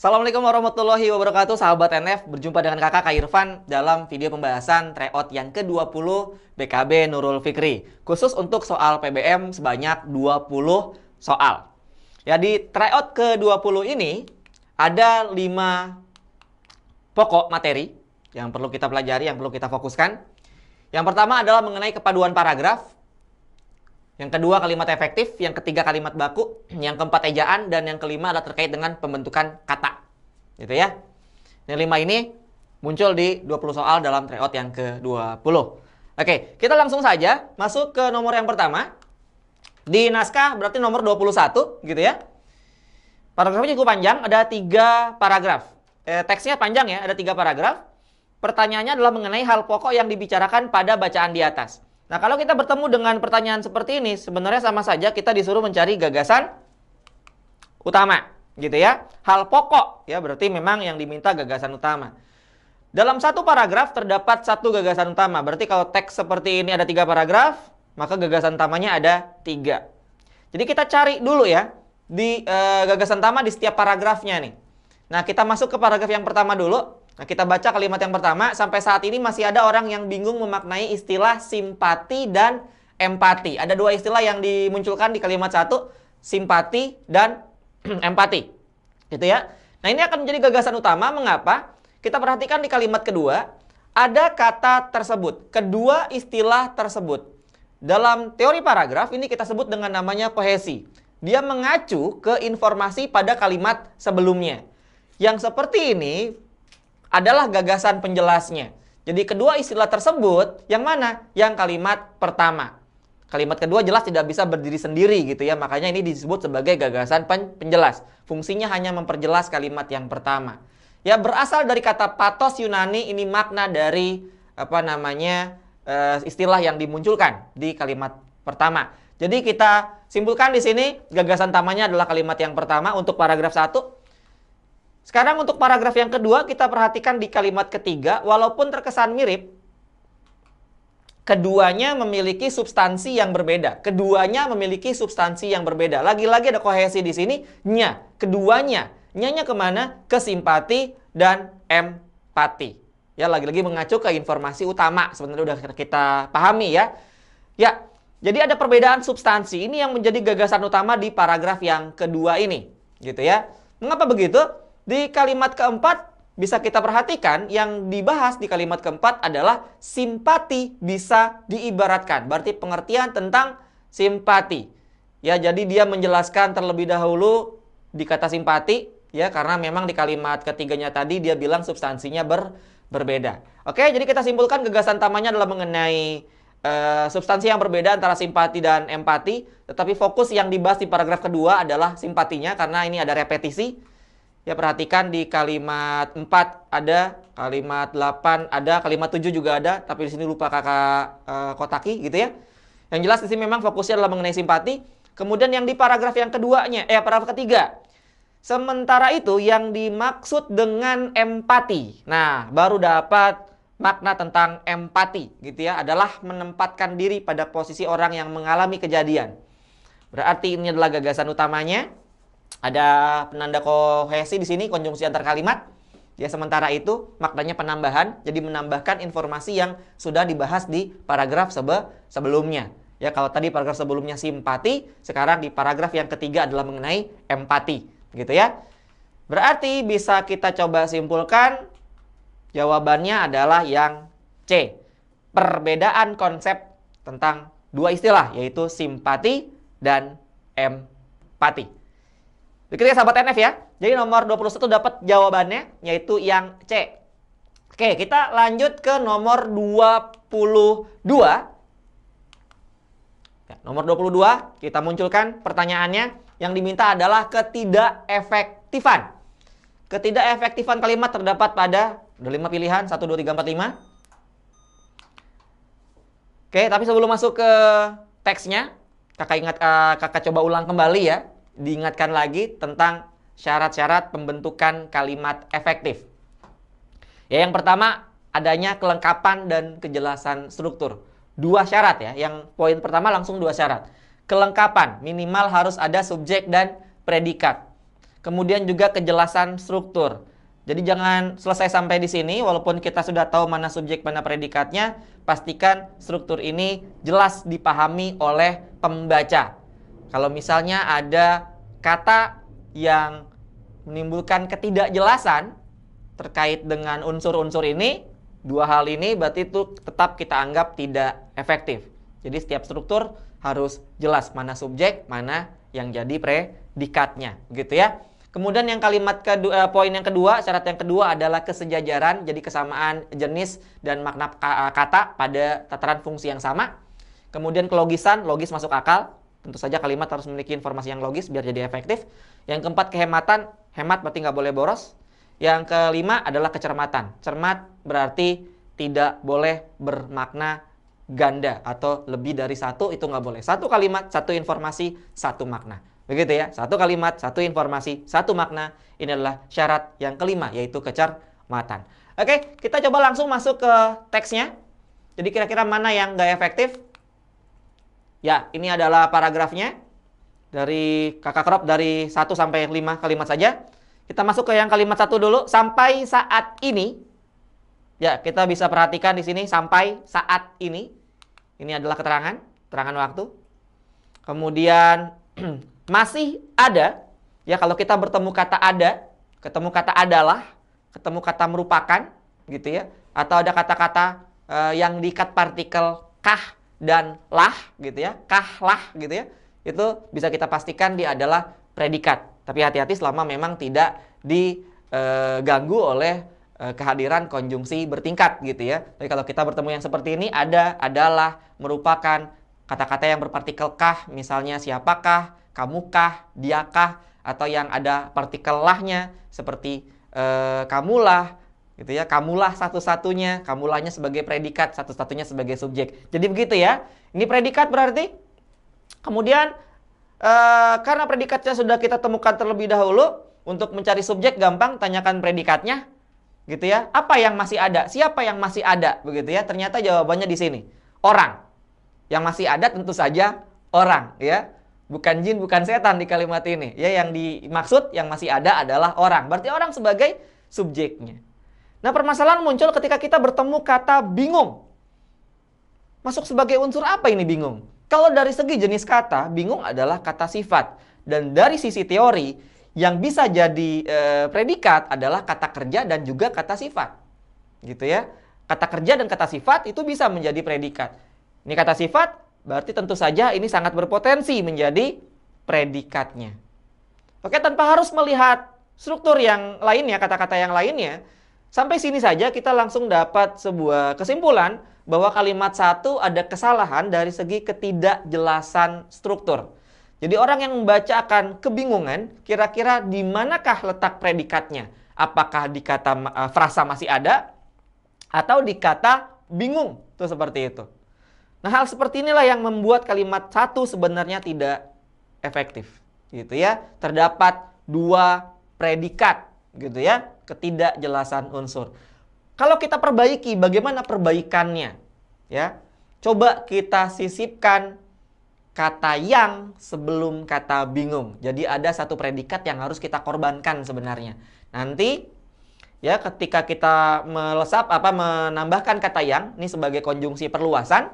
Assalamualaikum warahmatullahi wabarakatuh, sahabat NF. Berjumpa dengan kakak Kak Irfan dalam video pembahasan tryout yang ke-20 BKB Nurul Fikri. Khusus untuk soal PBM sebanyak 20 soal. Ya, di tryout ke-20 ini ada 5 pokok materi yang perlu kita pelajari, yang perlu kita fokuskan. Yang pertama adalah mengenai kepaduan paragraf. Yang kedua kalimat efektif, yang ketiga kalimat baku, yang keempat ejaan, dan yang kelima adalah terkait dengan pembentukan kata. Gitu ya. Yang 5 ini muncul di 20 soal dalam tryout yang ke-20. Oke, kita langsung saja masuk ke nomor yang pertama. Di naskah berarti nomor 21 gitu ya. Paragrafnya cukup panjang, ada 3 paragraf. Teksnya panjang ya, ada 3 paragraf. Pertanyaannya adalah mengenai hal pokok yang dibicarakan pada bacaan di atas. Nah, kalau kita bertemu dengan pertanyaan seperti ini, sebenarnya sama saja kita disuruh mencari gagasan utama, gitu ya. Hal pokok, ya berarti memang yang diminta gagasan utama. Dalam satu paragraf terdapat satu gagasan utama. Berarti kalau teks seperti ini ada 3 paragraf, maka gagasan utamanya ada 3. Jadi kita cari dulu ya, di gagasan utama di setiap paragrafnya nih. Nah, kita masuk ke paragraf yang pertama dulu. Nah, kita baca kalimat yang pertama. Sampai saat ini masih ada orang yang bingung memaknai istilah simpati dan empati. Ada 2 istilah yang dimunculkan di kalimat 1, simpati dan empati. Gitu ya. Nah, ini akan menjadi gagasan utama. Mengapa? Kita perhatikan di kalimat kedua, ada kata tersebut. Kedua istilah tersebut. Dalam teori paragraf ini kita sebut dengan namanya kohesi. Dia mengacu ke informasi pada kalimat sebelumnya. Yang seperti ini adalah gagasan penjelasnya. Jadi kedua istilah tersebut yang mana? Yang kalimat pertama. Kalimat kedua jelas tidak bisa berdiri sendiri gitu ya. Makanya ini disebut sebagai gagasan penjelas. Fungsinya hanya memperjelas kalimat yang pertama. Ya, berasal dari kata pathos Yunani, ini makna dari istilah yang dimunculkan di kalimat pertama. Jadi kita simpulkan di sini gagasan utamanya adalah kalimat yang pertama untuk paragraf 1. Sekarang untuk paragraf yang kedua kita perhatikan di kalimat ketiga, walaupun terkesan mirip, keduanya memiliki substansi yang berbeda. Keduanya memiliki substansi yang berbeda. Lagi-lagi ada kohesi di sini, nya. Keduanya, nyanya kemana? Ke simpati dan empati. Ya, lagi-lagi mengacu ke informasi utama. Sebenarnya udah kita pahami ya. Ya, jadi ada perbedaan substansi. Ini yang menjadi gagasan utama di paragraf yang kedua ini. Gitu ya. Mengapa begitu? Di kalimat keempat bisa kita perhatikan yang dibahas di kalimat keempat adalah simpati bisa diibaratkan. Berarti pengertian tentang simpati. Ya, jadi dia menjelaskan terlebih dahulu di kata simpati ya, karena memang di kalimat ketiganya tadi dia bilang substansinya berbeda. Oke, jadi kita simpulkan gagasan utamanya adalah mengenai substansi yang berbeda antara simpati dan empati, tetapi fokus yang dibahas di paragraf kedua adalah simpatinya karena ini ada repetisi. Ya, perhatikan di kalimat 4 ada, kalimat 8 ada, kalimat 7 juga ada, tapi di sini lupa kakak kotaki gitu ya. Yang jelas di sini memang fokusnya adalah mengenai simpati. Kemudian yang di paragraf yang keduanya, paragraf ketiga. Sementara itu yang dimaksud dengan empati. Nah, baru dapat makna tentang empati gitu ya, adalah menempatkan diri pada posisi orang yang mengalami kejadian. Berarti ini adalah gagasan utamanya. Ada penanda kohesi di sini, konjungsi antar kalimat. Ya, sementara itu maknanya penambahan, jadi menambahkan informasi yang sudah dibahas di paragraf sebelumnya. Ya, kalau tadi paragraf sebelumnya simpati, sekarang di paragraf yang ketiga adalah mengenai empati, gitu ya. Berarti bisa kita coba simpulkan jawabannya adalah yang C. Perbedaan konsep tentang 2 istilah, yaitu simpati dan empati. Begitu ya sahabat NF ya. Jadi nomor 21 dapat jawabannya, yaitu yang C. Oke, kita lanjut ke nomor 22. Ya, nomor 22 kita munculkan pertanyaannya. Yang diminta adalah ketidakefektifan. Ketidakefektifan kalimat terdapat pada, ada 5 pilihan, 1, 2, 3, 4, 5. Oke, tapi sebelum masuk ke teksnya, kakak coba ulang kembali ya. Diingatkan lagi tentang syarat-syarat pembentukan kalimat efektif. Ya, yang pertama adanya kelengkapan dan kejelasan struktur. 2 syarat ya. Yang poin pertama langsung 2 syarat. Kelengkapan, minimal harus ada subjek dan predikat. Kemudian juga kejelasan struktur. Jadi jangan selesai sampai di sini, walaupun kita sudah tahu mana subjek, mana predikatnya, pastikan struktur ini jelas dipahami oleh pembaca. Kalau misalnya ada kata yang menimbulkan ketidakjelasan terkait dengan unsur-unsur ini, dua hal ini berarti itu tetap kita anggap tidak efektif. Jadi setiap struktur harus jelas mana subjek, mana yang jadi predikatnya, gitu ya. Kemudian yang kalimat kedua, poin yang kedua, syarat yang kedua adalah kesejajaran, jadi kesamaan jenis dan makna kata pada tataran fungsi yang sama. Kemudian kelogisan, logis masuk akal. Tentu saja kalimat harus memiliki informasi yang logis biar jadi efektif. Yang keempat kehematan, hemat berarti nggak boleh boros. Yang kelima adalah kecermatan. Cermat berarti tidak boleh bermakna ganda atau lebih dari satu, itu nggak boleh. Satu kalimat, satu informasi, satu makna. Begitu ya, satu kalimat, satu informasi, satu makna. Ini adalah syarat yang kelima, yaitu kecermatan. Oke, kita coba langsung masuk ke teksnya. Jadi kira-kira mana yang nggak efektif? Ya, ini adalah paragrafnya. Dari kakak crop dari 1 sampai 5 kalimat saja. Kita masuk ke yang kalimat 1 dulu. Sampai saat ini. Ya, kita bisa perhatikan di sini sampai saat ini. Ini adalah keterangan waktu. Kemudian masih ada, ya kalau kita bertemu kata ada, ketemu kata adalah, ketemu kata merupakan, gitu ya. Atau ada kata-kata yang diikat partikel kah dan lah, gitu ya. Kah, lah, gitu ya. Itu bisa kita pastikan dia adalah predikat. Tapi hati-hati selama memang tidak diganggu oleh kehadiran konjungsi bertingkat, gitu ya. Jadi kalau kita bertemu yang seperti ini, ada, adalah, merupakan, kata-kata yang berpartikel kah, misalnya siapakah, kamukah, diakah, atau yang ada partikel lahnya seperti kamulah, gitu ya. Kamulah satu-satunya, kamulahnya sebagai predikat, satu-satunya sebagai subjek. Jadi begitu ya. Ini predikat berarti. Kemudian karena predikatnya sudah kita temukan terlebih dahulu, untuk mencari subjek gampang, tanyakan predikatnya, gitu ya. Apa yang masih ada? Siapa yang masih ada? Begitu ya. Ternyata jawabannya di sini. Orang. Yang masih ada tentu saja orang, ya. Bukan jin, bukan setan di kalimat ini. Ya, yang dimaksud yang masih ada adalah orang. Berarti orang sebagai subjeknya. Nah, permasalahan muncul ketika kita bertemu kata bingung. Masuk sebagai unsur apa ini bingung? Kalau dari segi jenis kata, bingung adalah kata sifat. Dan dari sisi teori, yang bisa jadi predikat adalah kata kerja dan juga kata sifat. Gitu ya. Kata kerja dan kata sifat itu bisa menjadi predikat. Ini kata sifat, berarti tentu saja ini sangat berpotensi menjadi predikatnya. Oke, tanpa harus melihat struktur yang lainnya, kata-kata yang lainnya, sampai sini saja kita langsung dapat sebuah kesimpulan bahwa kalimat 1 ada kesalahan dari segi ketidakjelasan struktur. Jadi orang yang membaca akan kebingungan, kira-kira di manakah letak predikatnya? Apakah di kata frasa masih ada atau di kata bingung? Itu seperti itu. Nah, hal seperti inilah yang membuat kalimat 1 sebenarnya tidak efektif, gitu ya. Terdapat 2 predikat, gitu ya, ketidakjelasan unsur. Kalau kita perbaiki, bagaimana perbaikannya? Ya, coba kita sisipkan kata yang sebelum kata bingung. Jadi ada satu predikat yang harus kita korbankan sebenarnya. Nanti ya ketika kita menambahkan kata yang ini sebagai konjungsi perluasan,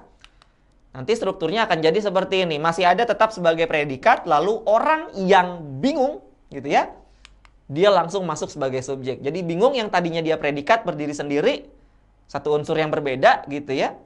nanti strukturnya akan jadi seperti ini. Masih ada tetap sebagai predikat, lalu orang yang bingung, gitu ya, dia langsung masuk sebagai subjek. Jadi bingung yang tadinya dia predikat berdiri sendiri, satu unsur yang berbeda, gitu ya.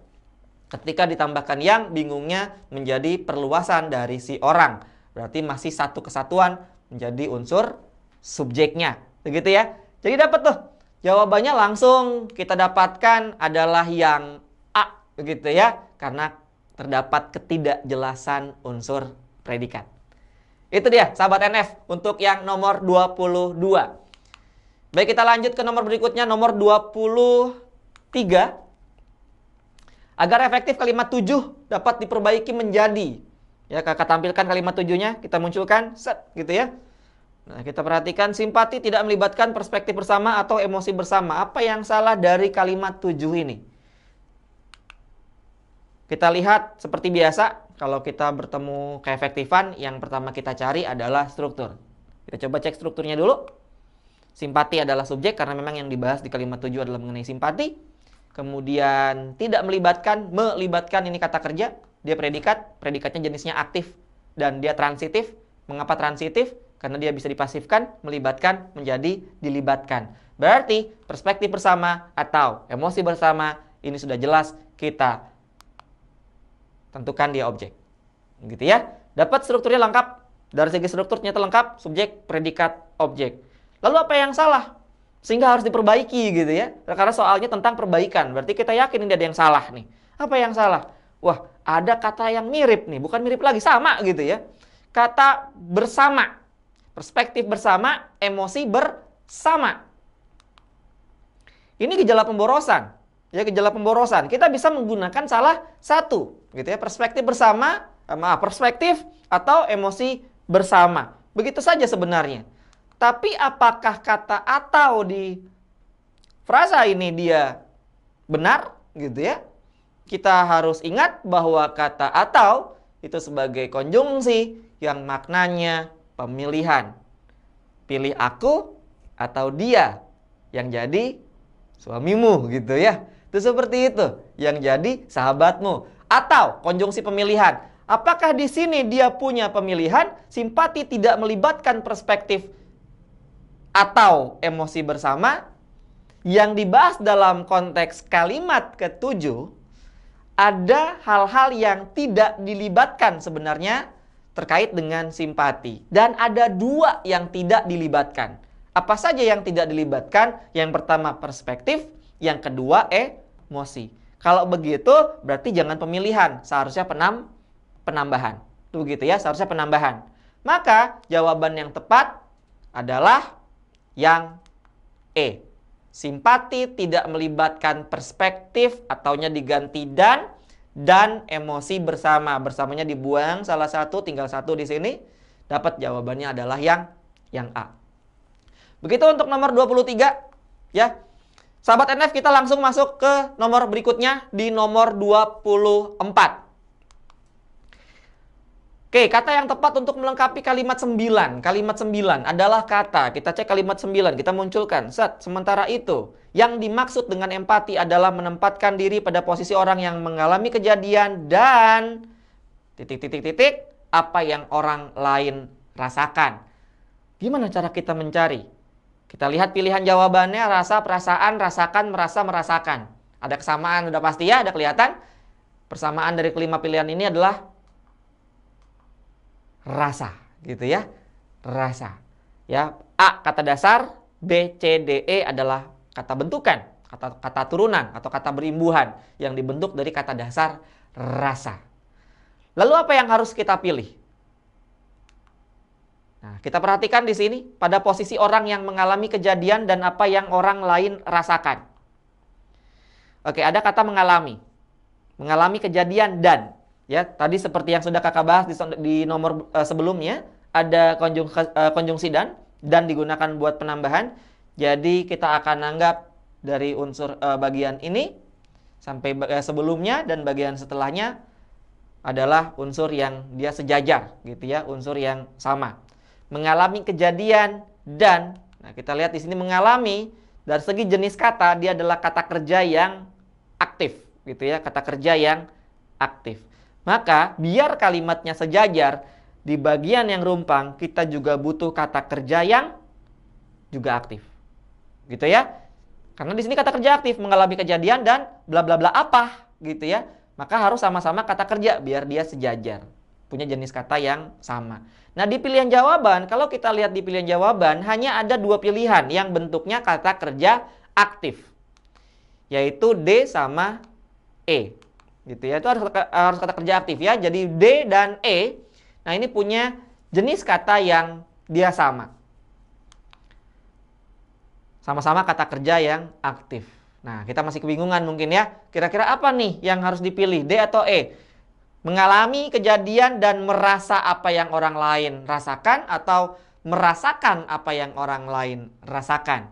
Ketika ditambahkan yang, bingungnya menjadi perluasan dari si orang. Berarti masih satu kesatuan menjadi unsur subjeknya. Begitu ya. Jadi dapat tuh. Jawabannya langsung kita dapatkan adalah yang A. Begitu ya. Karena terdapat ketidakjelasan unsur predikat. Itu dia sahabat NF untuk yang nomor 22. Baik, kita lanjut ke nomor berikutnya, nomor 23. Agar efektif kalimat 7 dapat diperbaiki menjadi, ya kakak tampilkan kalimat 7-nya, kita munculkan, set, gitu ya. Nah, kita perhatikan simpati tidak melibatkan perspektif bersama atau emosi bersama. Apa yang salah dari kalimat 7 ini? Kita lihat seperti biasa, kalau kita bertemu keefektifan, yang pertama kita cari adalah struktur. Kita coba cek strukturnya dulu. Simpati adalah subjek karena memang yang dibahas di kalimat 7 adalah mengenai simpati. Kemudian tidak melibatkan, melibatkan ini kata kerja. Dia predikat, predikatnya jenisnya aktif dan dia transitif. Mengapa transitif? Karena dia bisa dipasifkan, melibatkan, menjadi dilibatkan. Berarti perspektif bersama atau emosi bersama ini sudah jelas kita tentukan dia objek. Gitu ya. Dapat strukturnya lengkap. Dari segi struktur ternyata lengkap, subjek, predikat, objek. Lalu apa yang salah? Sehingga harus diperbaiki gitu ya. Karena soalnya tentang perbaikan. Berarti kita yakin ini ada yang salah nih. Apa yang salah? Wah, ada kata yang mirip nih. Bukan mirip lagi, sama gitu ya. Kata bersama. Perspektif bersama, emosi bersama. Ini gejala pemborosan. Ya, gejala pemborosan. Kita bisa menggunakan salah satu gitu ya. Perspektif bersama, perspektif atau emosi bersama. Begitu saja sebenarnya. Tapi apakah kata atau di frasa ini dia benar gitu ya? Kita harus ingat bahwa kata atau itu sebagai konjungsi yang maknanya pemilihan. Pilih aku atau dia yang jadi suamimu gitu ya. Itu seperti itu, yang jadi sahabatmu. Atau konjungsi pemilihan. Apakah di sini dia punya pemilihan, simpati tidak melibatkan perspektif atau emosi bersama? Yang dibahas dalam konteks kalimat ke-7, ada hal-hal yang tidak dilibatkan sebenarnya terkait dengan simpati. Dan ada dua yang tidak dilibatkan. Apa saja yang tidak dilibatkan? Yang pertama perspektif, yang kedua emosi. Kalau begitu berarti jangan pemilihan, seharusnya penambahan. Tuh gitu ya, seharusnya penambahan. Maka jawaban yang tepat adalah yang E. Simpati tidak melibatkan perspektif ataunya diganti dan emosi bersama. Bersamanya dibuang salah satu, tinggal satu di sini. Dapat jawabannya adalah yang A. Begitu untuk nomor 23 ya. Sahabat NF, kita langsung masuk ke nomor berikutnya di nomor 24. Oke, kata yang tepat untuk melengkapi kalimat 9. Kalimat 9 adalah kata, kita cek kalimat 9, kita munculkan. Sementara itu, yang dimaksud dengan empati adalah menempatkan diri pada posisi orang yang mengalami kejadian dan apa yang orang lain rasakan. Gimana cara kita mencari? Kita lihat pilihan jawabannya, rasa, perasaan, rasakan, merasa, merasakan. Ada kesamaan, udah pasti ya, ada kelihatan. Persamaan dari kelima pilihan ini adalah rasa, gitu ya. Rasa. Ya, A kata dasar, B, C, D, E adalah kata bentukan, kata turunan atau kata berimbuhan yang dibentuk dari kata dasar rasa. Lalu apa yang harus kita pilih? Nah, kita perhatikan di sini pada posisi orang yang mengalami kejadian dan apa yang orang lain rasakan. Oke, ada kata mengalami. Mengalami kejadian dan. Ya, tadi seperti yang sudah kakak bahas di nomor sebelumnya, ada konjungsi dan digunakan buat penambahan. Jadi kita akan anggap dari unsur bagian ini sampai sebelumnya dan bagian setelahnya adalah unsur yang dia sejajar, gitu ya, unsur yang sama. Mengalami kejadian dan, nah kita lihat di sini mengalami dari segi jenis kata dia adalah kata kerja yang aktif, gitu ya, kata kerja yang aktif. Maka biar kalimatnya sejajar, di bagian yang rumpang kita juga butuh kata kerja yang juga aktif, gitu ya. Karena di sini kata kerja aktif, mengalami kejadian dan bla bla bla apa, gitu ya. Maka harus sama-sama kata kerja biar dia sejajar, punya jenis kata yang sama. Nah, di pilihan jawaban, kalau kita lihat di pilihan jawaban, hanya ada dua pilihan yang bentuknya kata kerja aktif. Yaitu D sama E. Gitu ya, itu harus kata kerja aktif ya. Jadi D dan E, nah ini punya jenis kata yang dia sama. Sama-sama kata kerja yang aktif. Nah, kita masih kebingungan mungkin ya. Kira-kira apa nih yang harus dipilih, D atau E? Mengalami kejadian dan merasa apa yang orang lain rasakan atau merasakan apa yang orang lain rasakan.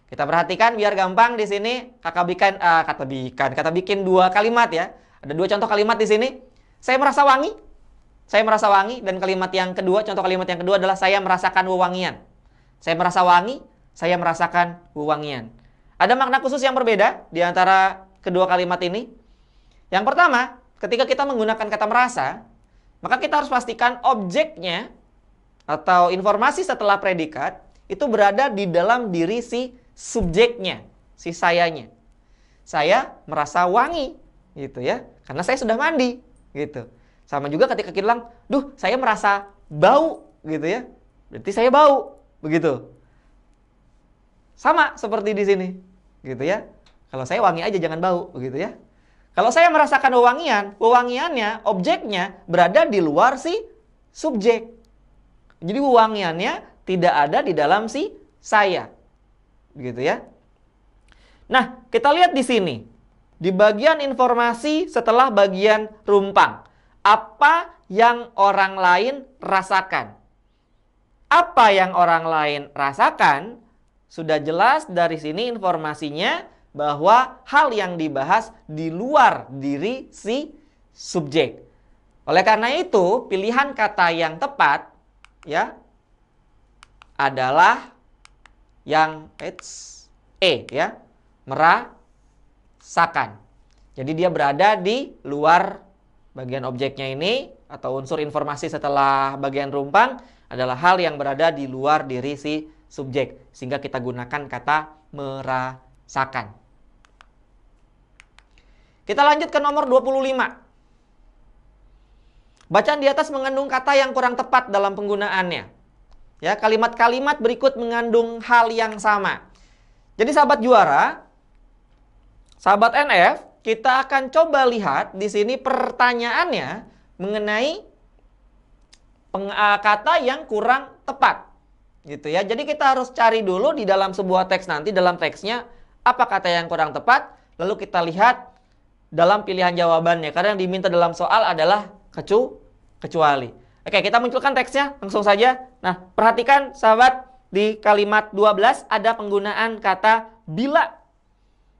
Kita perhatikan biar gampang di sini kata bikin dua kalimat ya. Ada dua contoh kalimat di sini. Saya merasa wangi. saya merasa wangi. Dan kalimat yang kedua, contoh kalimat yang kedua adalah saya merasakan wewangian. Saya merasa wangi, saya merasakan wewangian. Ada makna khusus yang berbeda di antara kedua kalimat ini. Yang pertama, ketika kita menggunakan kata merasa, maka kita harus pastikan objeknya atau informasi setelah predikat itu berada di dalam diri si subjeknya, si sayanya. Saya merasa wangi, gitu ya, karena saya sudah mandi, gitu. Sama juga ketika kita bilang, duh, saya merasa bau, gitu ya, berarti saya bau, begitu. Sama seperti di sini, gitu ya. Kalau saya wangi aja jangan bau, begitu ya. Kalau saya merasakan wewangian, wewangiannya, objeknya berada di luar si subjek. Jadi wewangiannya tidak ada di dalam si saya, begitu ya. Nah, kita lihat di sini. Di bagian informasi setelah bagian rumpang. Apa yang orang lain rasakan? Apa yang orang lain rasakan? Sudah jelas dari sini informasinya bahwa hal yang dibahas di luar diri si subjek. Oleh karena itu, pilihan kata yang tepat ya adalah yang E ya. Merasakan. Jadi dia berada di luar bagian objeknya ini atau unsur informasi setelah bagian rumpang adalah hal yang berada di luar diri si subjek. Sehingga kita gunakan kata merasakan. Kita lanjut ke nomor 25. Bacaan di atas mengandung kata yang kurang tepat dalam penggunaannya. Ya, kalimat-kalimat berikut mengandung hal yang sama. Jadi sahabat juara, sahabat NF, kita akan coba lihat di sini pertanyaannya mengenai kata yang kurang tepat. Gitu ya. Jadi kita harus cari dulu di dalam sebuah teks nanti, dalam teksnya apa kata yang kurang tepat, lalu kita lihat dalam pilihan jawabannya. Karena yang diminta dalam soal adalah kecuali. Oke, kita munculkan teksnya langsung saja. Nah, perhatikan sahabat, di kalimat 12 ada penggunaan kata bila.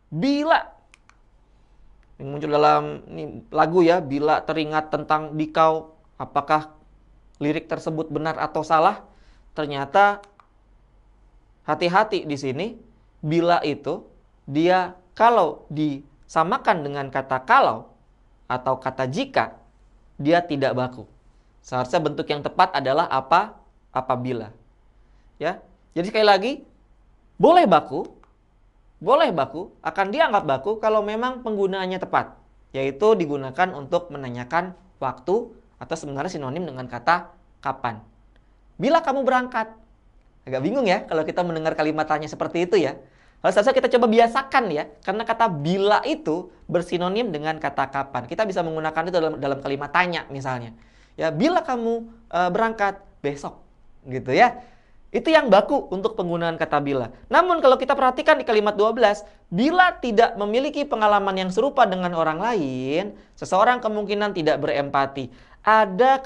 Bila. Ini muncul dalam lagu ya, bila teringat tentang dikau. Apakah lirik tersebut benar atau salah? Ternyata hati-hati di sini. Bila itu dia kalau disamakan dengan kata kalau atau kata jika, dia tidak baku. Seharusnya bentuk yang tepat adalah apabila. Ya. Jadi sekali lagi, boleh baku akan dianggap baku kalau memang penggunaannya tepat, yaitu digunakan untuk menanyakan waktu atau sebenarnya sinonim dengan kata kapan. Bila kamu berangkat. Agak bingung ya kalau kita mendengar kalimat tanya seperti itu ya. Harusnya kita coba biasakan ya, karena kata bila itu bersinonim dengan kata kapan. Kita bisa menggunakan itu dalam kalimat tanya misalnya. Ya, bila kamu berangkat besok, gitu ya. Itu yang baku untuk penggunaan kata bila. Namun kalau kita perhatikan di kalimat 12, bila tidak memiliki pengalaman yang serupa dengan orang lain, seseorang kemungkinan tidak berempati. Ada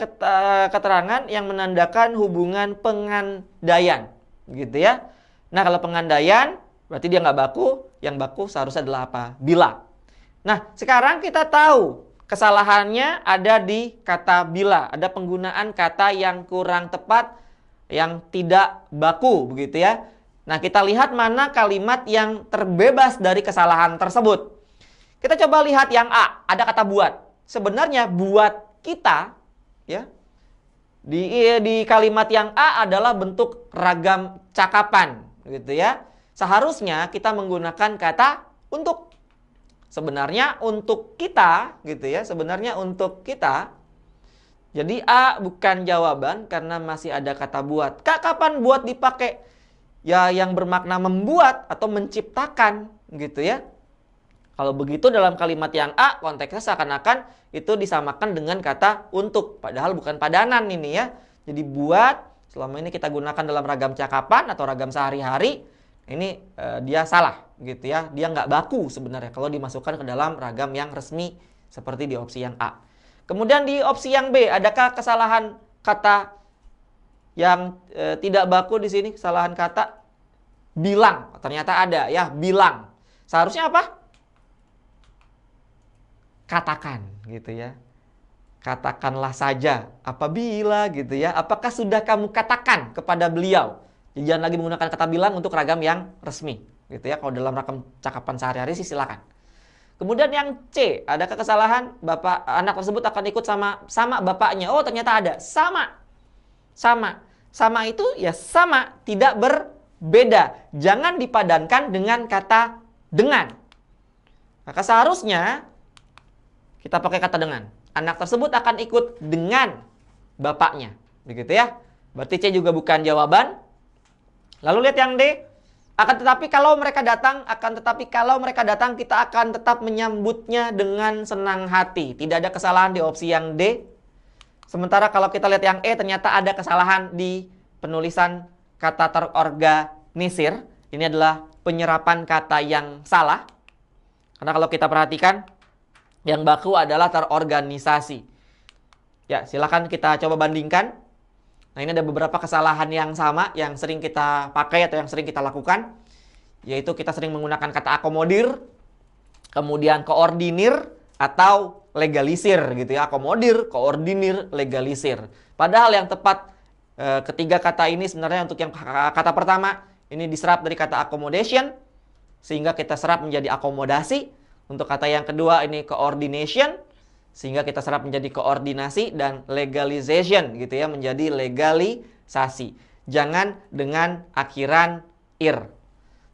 keterangan yang menandakan hubungan pengandaian, gitu ya. Nah, kalau pengandaian berarti dia nggak baku, yang baku seharusnya adalah apa? Bila. Nah, sekarang kita tahu kesalahannya ada di kata bila. Ada penggunaan kata yang kurang tepat, yang tidak baku, begitu ya. Nah, kita lihat mana kalimat yang terbebas dari kesalahan tersebut. Kita coba lihat yang A, ada kata buat. Sebenarnya buat kita, ya, di kalimat yang A adalah bentuk ragam cakapan, gitu ya. Seharusnya kita menggunakan kata untuk. Sebenarnya untuk kita, gitu ya. Sebenarnya untuk kita. Jadi A bukan jawaban karena masih ada kata buat. Kak, kapan buat dipakai? Ya, yang bermakna membuat atau menciptakan, gitu ya. Kalau begitu dalam kalimat yang A, konteksnya seakan-akan itu disamakan dengan kata untuk. Padahal bukan padanan ini ya. Jadi buat, selama ini kita gunakan dalam ragam cakapan atau ragam sehari-hari. Ini dia salah, gitu ya. Dia nggak baku sebenarnya kalau dimasukkan ke dalam ragam yang resmi seperti di opsi yang A. Kemudian di opsi yang B, adakah kesalahan kata yang tidak baku di sini? Kesalahan kata bilang. Ternyata ada ya, bilang. Seharusnya apa? Katakan, gitu ya. Katakanlah saja, apabila gitu ya. Apakah sudah kamu katakan kepada beliau? Jadi jangan lagi menggunakan kata bilang untuk ragam yang resmi, gitu ya. Kalau dalam ragam cakapan sehari-hari sih silakan. Kemudian yang C, adakah kesalahan? Anak tersebut akan ikut sama bapaknya. Oh, ternyata ada. Sama. Sama itu ya sama, tidak berbeda. Jangan dipadankan dengan kata dengan. Maka seharusnya kita pakai kata dengan. Anak tersebut akan ikut dengan bapaknya. Begitu ya. Berarti C juga bukan jawaban. Lalu lihat yang D. Akan tetapi kalau mereka datang, kita akan tetap menyambutnya dengan senang hati. Tidak ada kesalahan di opsi yang D. Sementara kalau kita lihat yang E, ternyata ada kesalahan di penulisan kata terorganisir. Ini adalah penyerapan kata yang salah. Karena kalau kita perhatikan, yang baku adalah terorganisasi. Ya, silakan kita coba bandingkan. Nah, ini ada beberapa kesalahan yang sama yang sering kita pakai atau yang sering kita lakukan. Yaitu kita sering menggunakan kata akomodir, kemudian koordinir, atau legalisir gitu ya. Akomodir, koordinir, legalisir. Padahal yang tepat ketiga kata ini sebenarnya untuk yang kata pertama ini diserap dari kata accommodation, sehingga kita serap menjadi akomodasi. Untuk kata yang kedua ini coordination, sehingga kita serap menjadi koordinasi, dan legalization gitu ya, menjadi legalisasi. Jangan dengan akhiran ir.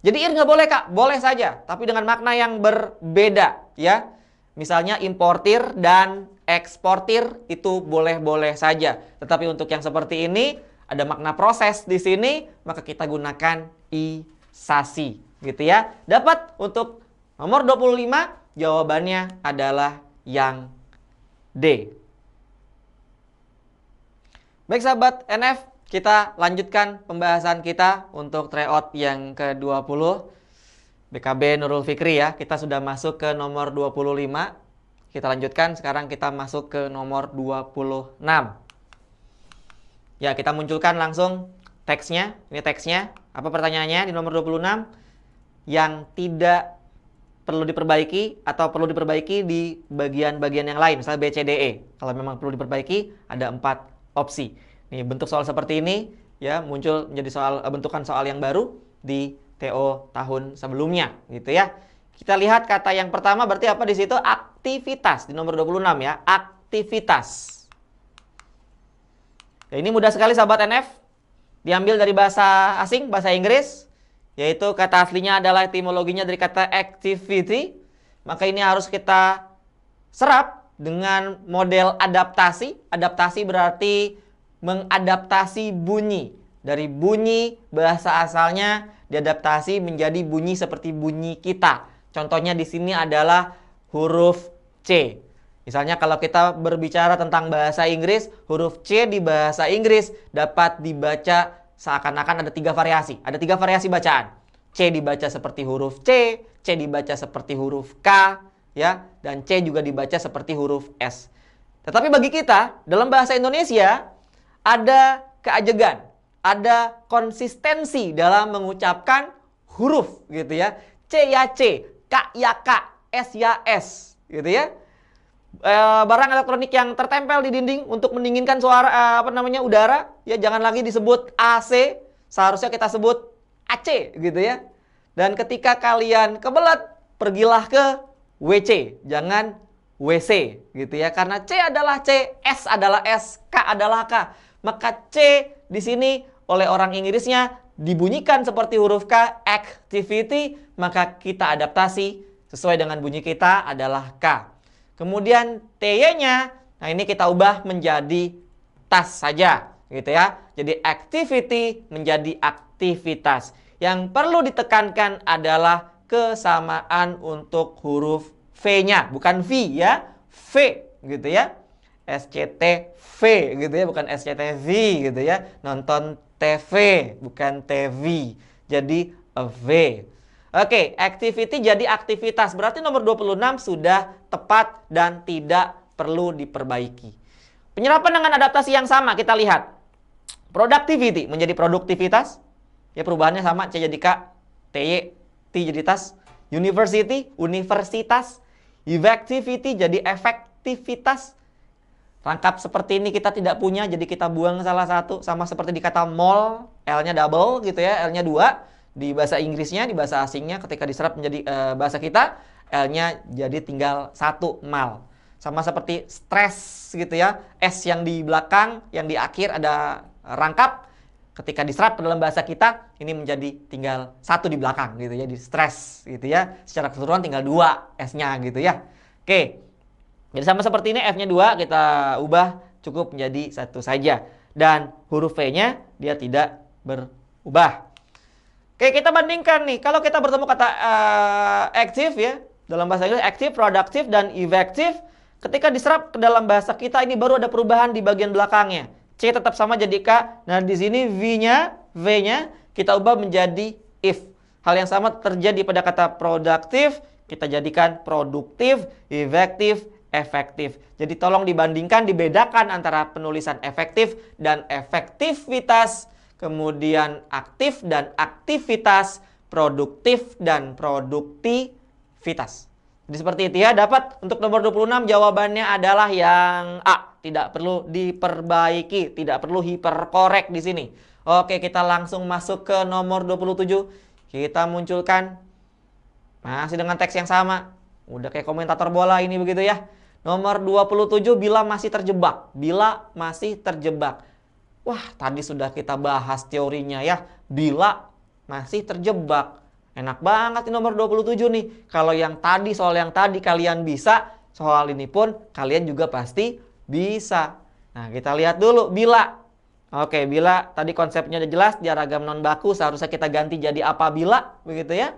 Jadi ir nggak boleh Kak, boleh saja, tapi dengan makna yang berbeda ya. Misalnya importir dan eksportir itu boleh-boleh saja. Tetapi untuk yang seperti ini ada makna proses di sini, maka kita gunakan isasi gitu ya. Dapat untuk nomor 25, jawabannya adalah yang D. Baik sahabat NF, kita lanjutkan pembahasan kita untuk tryout yang ke-20. BKB Nurul Fikri ya, kita sudah masuk ke nomor 25. Kita lanjutkan, sekarang kita masuk ke nomor 26. Ya, kita munculkan langsung teksnya. Ini teksnya. Apa pertanyaannya di nomor 26? Yang tidak perlu diperbaiki atau perlu diperbaiki di bagian-bagian yang lain, misalnya B, C, D, E. Kalau memang perlu diperbaiki, ada 4 opsi. Nih, bentuk soal seperti ini ya muncul menjadi bentukan soal yang baru di TO tahun sebelumnya, gitu ya. Kita lihat kata yang pertama berarti apa di situ? Aktivitas di nomor 26 ya, aktivitas. Ya, ini mudah sekali sahabat NF. Diambil dari bahasa asing, bahasa Inggris. Yaitu kata aslinya adalah etimologinya dari kata activity. Maka ini harus kita serap dengan model adaptasi. Adaptasi berarti mengadaptasi bunyi. Dari bunyi bahasa asalnya diadaptasi menjadi bunyi seperti bunyi kita. Contohnya di sini adalah huruf C. Misalnya kalau kita berbicara tentang bahasa Inggris, huruf C di bahasa Inggris dapat dibaca seakan-akan ada 3 variasi. Ada 3 variasi bacaan. C dibaca seperti huruf C dibaca seperti huruf K, ya, dan C juga dibaca seperti huruf S. Tetapi bagi kita, dalam bahasa Indonesia, ada keajegan, ada konsistensi dalam mengucapkan huruf, gitu ya. C ya C, K ya K, S ya S, gitu ya. Barang elektronik yang tertempel di dinding untuk mendinginkan suara udara ya jangan lagi disebut AC, seharusnya kita sebut AC gitu ya. Dan ketika kalian kebelet, pergilah ke WC, jangan WC gitu ya, karena C adalah C, S adalah S, K adalah K. Maka C di sini oleh orang Inggrisnya dibunyikan seperti huruf K, activity, maka kita adaptasi sesuai dengan bunyi kita adalah K. Kemudian TY-nya, nah ini kita ubah menjadi tas saja, gitu ya. Jadi activity menjadi aktivitas. Yang perlu ditekankan adalah kesamaan untuk huruf V-nya, bukan V ya, V, gitu ya. SCTV, gitu ya, bukan SCTV, gitu ya. Nonton TV, bukan TV. Jadi V. Oke, activity jadi aktivitas. Berarti nomor 26 sudah tepat dan tidak perlu diperbaiki. Penyerapan dengan adaptasi yang sama, kita lihat. Productivity menjadi produktivitas. Ya, perubahannya sama, C jadi K, TY, T jadi tas. University, universitas. Effectivity jadi efektivitas. Rangkap seperti ini kita tidak punya, jadi kita buang salah satu. Sama seperti di kata mall, L-nya double gitu ya, L-nya 2. Di bahasa Inggrisnya, di bahasa asingnya ketika diserap menjadi bahasa kita, L-nya jadi tinggal 1, mal. Sama seperti stress gitu ya, S yang di belakang, yang di akhir ada rangkap. Ketika diserap ke dalam bahasa kita, ini menjadi tinggal 1 di belakang gitu ya, di stress gitu ya. Secara keseluruhan tinggal 2 S-nya gitu ya. Oke. Jadi sama seperti ini, F-nya 2 kita ubah cukup menjadi 1 saja. Dan huruf V-nya dia tidak berubah. Oke, kita bandingkan nih. Kalau kita bertemu kata active ya, dalam bahasa Inggris active, productive, dan effective. Ketika diserap ke dalam bahasa kita, ini baru ada perubahan di bagian belakangnya. C tetap sama jadi K. Nah, di sini V-nya kita ubah menjadi if. Hal yang sama terjadi pada kata productive, kita jadikan produktif, effective, efektif. Jadi tolong dibandingkan, dibedakan antara penulisan efektif dan efektivitas, kemudian aktif dan aktivitas, produktif dan produktivitas. Jadi seperti itu ya. Dapat untuk nomor 26 jawabannya adalah yang A. Tidak perlu diperbaiki, tidak perlu hiperkorek di sini. Oke, kita langsung masuk ke nomor 27. Kita munculkan masih dengan teks yang sama. Udah kayak komentator bola ini begitu ya. Nomor 27, bila masih terjebak. Bila masih terjebak. Wah, tadi sudah kita bahas teorinya ya. Bila masih terjebak. Enak banget di nomor 27 nih. Kalau yang tadi, soal yang tadi kalian bisa, soal ini pun kalian juga pasti bisa. Nah, kita lihat dulu bila. Oke, bila tadi konsepnya udah jelas, dia ragam non baku, seharusnya kita ganti jadi apabila, begitu ya.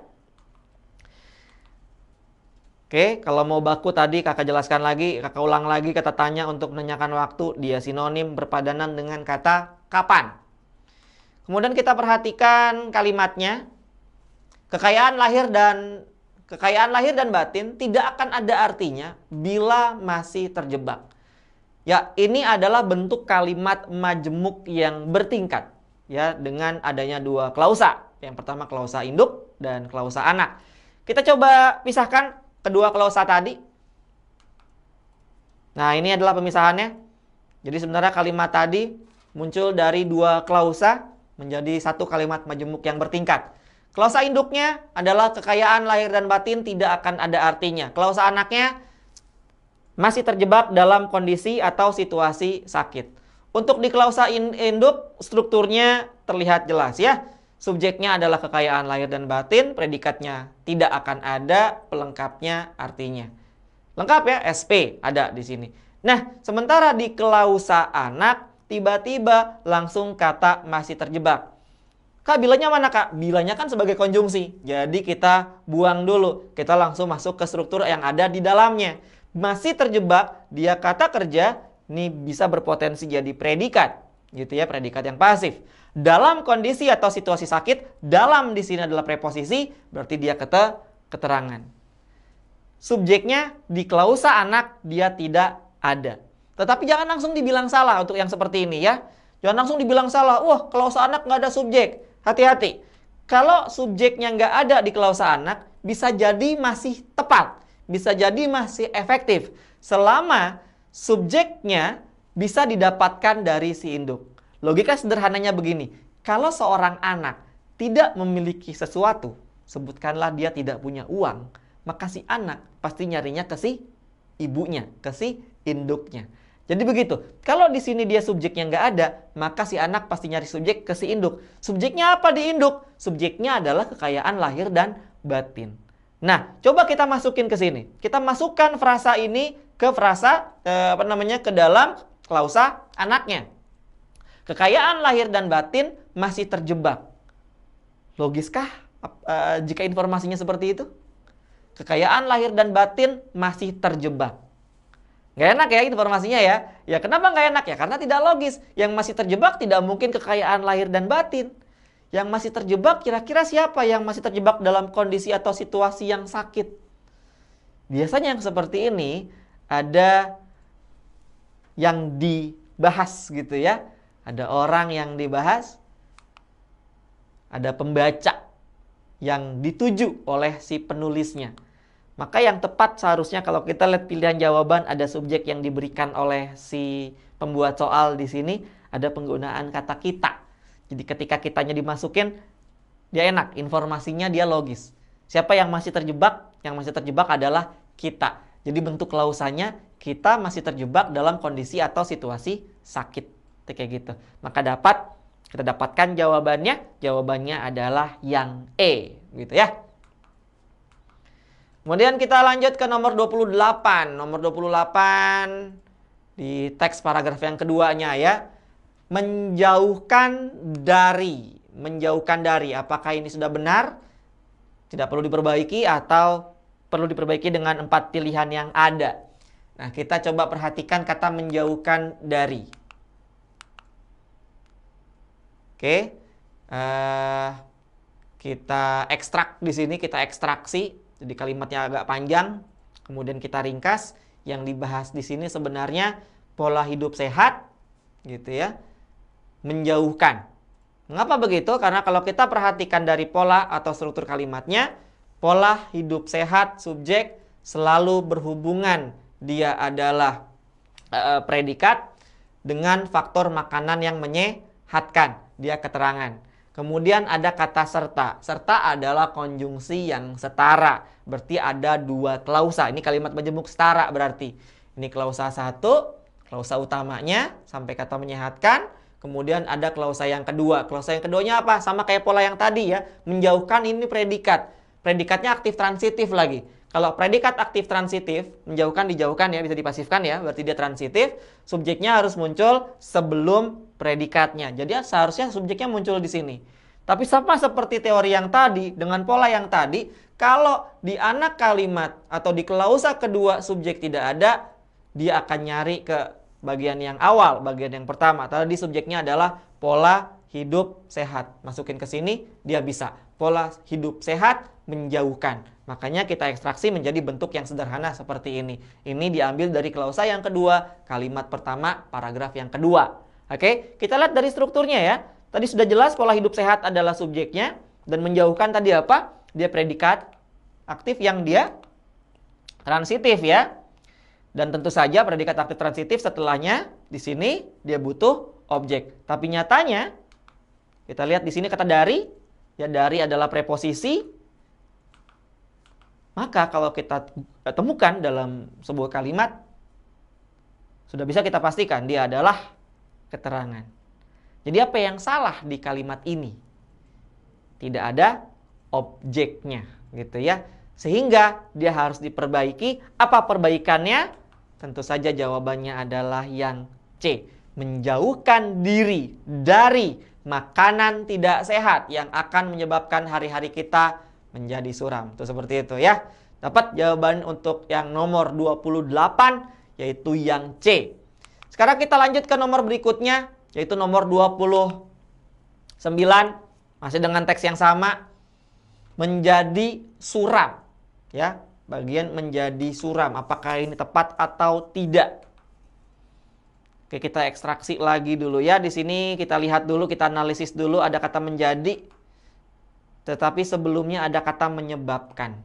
Oke, kalau mau baku tadi kakak jelaskan lagi, kakak ulang lagi kata tanya untuk menanyakan waktu. Dia sinonim berpadanan dengan kata kapan. Kemudian kita perhatikan kalimatnya. Kekayaan lahir dan batin tidak akan ada artinya bila masih terjebak. Ya, ini adalah bentuk kalimat majemuk yang bertingkat. Ya, dengan adanya 2 klausa. Yang pertama klausa induk dan klausa anak. Kita coba pisahkan kedua klausa tadi. Nah, ini adalah pemisahannya. Jadi sebenarnya kalimat tadi muncul dari 2 klausa menjadi 1 kalimat majemuk yang bertingkat. Klausa induknya adalah kekayaan lahir dan batin tidak akan ada artinya. Klausa anaknya masih terjebak dalam kondisi atau situasi sakit. Untuk di klausa induk strukturnya terlihat jelas ya. Subjeknya adalah kekayaan lahir dan batin, predikatnya tidak akan ada, pelengkapnya artinya. Lengkap ya, SP ada di sini. Nah, sementara di klausa anak, tiba-tiba langsung kata masih terjebak. Kak, bilanya mana kak? Bilanya kan sebagai konjungsi. Jadi kita buang dulu. Kita langsung masuk ke struktur yang ada di dalamnya. Masih terjebak, dia kata kerja, ini bisa berpotensi jadi predikat. Gitu ya, predikat yang pasif. Dalam kondisi atau situasi sakit, dalam di sini adalah preposisi, berarti dia keterangan. Subjeknya di klausa anak dia tidak ada. Tetapi jangan langsung dibilang salah untuk yang seperti ini ya. Jangan langsung dibilang salah. Wah, klausa anak nggak ada subjek. Hati-hati. Kalau subjeknya nggak ada di klausa anak, bisa jadi masih tepat. Bisa jadi masih efektif. Selama subjeknya bisa didapatkan dari si induk. Logika sederhananya begini, kalau seorang anak tidak memiliki sesuatu, sebutkanlah dia tidak punya uang, maka si anak pasti nyarinya ke si ibunya, ke si induknya. Jadi begitu, kalau di sini dia subjeknya nggak ada, maka si anak pasti nyari subjek ke si induk. Subjeknya apa di induk? Subjeknya adalah kekayaan lahir dan batin. Nah, coba kita masukin ke sini. Kita masukkan frasa ini ke frasa, ke dalam klausa anaknya. Kekayaan lahir dan batin masih terjebak. Logiskah jika informasinya seperti itu? Kekayaan lahir dan batin masih terjebak. Nggak enak ya informasinya ya. Ya kenapa nggak enak ya? Karena tidak logis. Yang masih terjebak tidak mungkin kekayaan lahir dan batin. Yang masih terjebak kira-kira siapa yang masih terjebak dalam kondisi atau situasi yang sakit? Biasanya yang seperti ini ada yang dibahas gitu ya. Ada orang yang dibahas, ada pembaca yang dituju oleh si penulisnya. Maka yang tepat seharusnya kalau kita lihat pilihan jawaban ada subjek yang diberikan oleh si pembuat soal di sini, ada penggunaan kata kita. Jadi ketika kitanya dimasukin, dia enak, informasinya dia logis. Siapa yang masih terjebak? Yang masih terjebak adalah kita. Jadi bentuk klausanya, kita masih terjebak dalam kondisi atau situasi sakit. Kayak gitu. Maka kita dapatkan jawabannya adalah yang E. Gitu ya. Kemudian kita lanjut ke nomor 28. Nomor 28 di teks paragraf yang keduanya ya. Menjauhkan dari. Menjauhkan dari. Apakah ini sudah benar? Tidak perlu diperbaiki atau perlu diperbaiki dengan 4 pilihan yang ada. Nah, kita coba perhatikan kata menjauhkan dari. Oke. Kita ekstrak di sini, kita ekstraksi. Jadi kalimatnya agak panjang, kemudian kita ringkas. Yang dibahas di sini sebenarnya pola hidup sehat, gitu ya. Menjauhkan. Mengapa begitu? Karena kalau kita perhatikan dari pola atau struktur kalimatnya, pola hidup sehat subjek selalu berhubungan. Dia adalah predikat dengan faktor makanan yang menyehatkan. Dia keterangan. Kemudian ada kata serta. Serta adalah konjungsi yang setara. Berarti ada 2 klausa. Ini kalimat majemuk setara berarti. Ini klausa 1, klausa utamanya sampai kata menyehatkan. Kemudian ada klausa yang kedua. Klausa yang keduanya apa? Sama kayak pola yang tadi ya. Menjauhkan ini predikat. Predikatnya aktif transitif lagi. Kalau predikat aktif transitif, menjauhkan dijauhkan ya, bisa dipasifkan ya. Berarti dia transitif. Subjeknya harus muncul sebelum predikatnya. Jadi seharusnya subjeknya muncul di sini. Tapi sama seperti teori yang tadi, dengan pola yang tadi, kalau di anak kalimat atau di klausa kedua subjek tidak ada, dia akan nyari ke bagian yang awal, bagian yang pertama. Tadi subjeknya adalah pola hidup sehat. Masukin ke sini, dia bisa. Pola hidup sehat menjauhkan. Makanya kita ekstraksi menjadi bentuk yang sederhana seperti ini. Ini diambil dari klausa yang kedua, kalimat pertama, paragraf yang kedua. Oke, kita lihat dari strukturnya ya. Tadi sudah jelas pola hidup sehat adalah subjeknya. Dan menjauhkan tadi apa? Dia predikat aktif yang dia transitif ya. Dan tentu saja predikat aktif transitif setelahnya di sini dia butuh objek. Tapi nyatanya kita lihat di sini kata dari. Ya, dari adalah preposisi. Maka kalau kita temukan dalam sebuah kalimat, sudah bisa kita pastikan dia adalah keterangan. Jadi apa yang salah di kalimat ini? Tidak ada objeknya, gitu ya. Sehingga dia harus diperbaiki. Apa perbaikannya? Tentu saja jawabannya adalah yang C. Menjauhkan diri dari makanan tidak sehat yang akan menyebabkan hari-hari kita menjadi suram. Itu seperti itu ya. Dapat jawaban untuk yang nomor 28 yaitu yang C. Sekarang kita lanjut ke nomor berikutnya yaitu nomor 29. Masih dengan teks yang sama. Menjadi suram. Ya, bagian menjadi suram. Apakah ini tepat atau tidak? Oke, kita ekstraksi lagi dulu ya. Di sini kita lihat dulu, kita analisis dulu ada kata menjadi. Tetapi sebelumnya ada kata menyebabkan.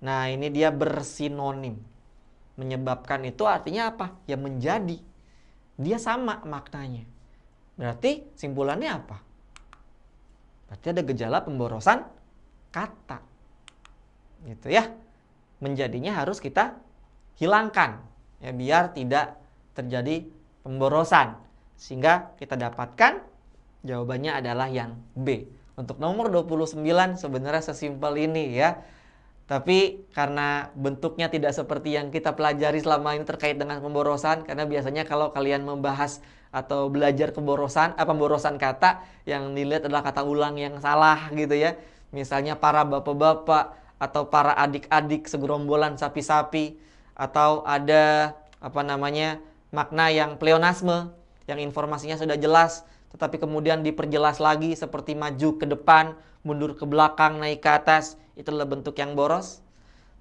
Nah, ini dia bersinonim. Menyebabkan itu artinya apa? Ya menjadi. Dia sama maknanya. Berarti simpulannya apa? Berarti ada gejala pemborosan kata. Gitu ya. Menjadinya harus kita hilangkan. Ya, biar tidak terjadi pemborosan. Sehingga kita dapatkan jawabannya adalah yang B. Untuk nomor 29 sebenarnya sesimpel ini ya. Tapi karena bentuknya tidak seperti yang kita pelajari selama ini terkait dengan pemborosan. Karena biasanya kalau kalian membahas atau belajar pemborosan kata, yang dilihat adalah kata ulang yang salah gitu ya. Misalnya para bapak-bapak atau para adik-adik segerombolan sapi-sapi. Atau ada makna yang pleonasme, yang informasinya sudah jelas. Tetapi kemudian diperjelas lagi seperti maju ke depan, mundur ke belakang, naik ke atas. Itu adalah bentuk yang boros.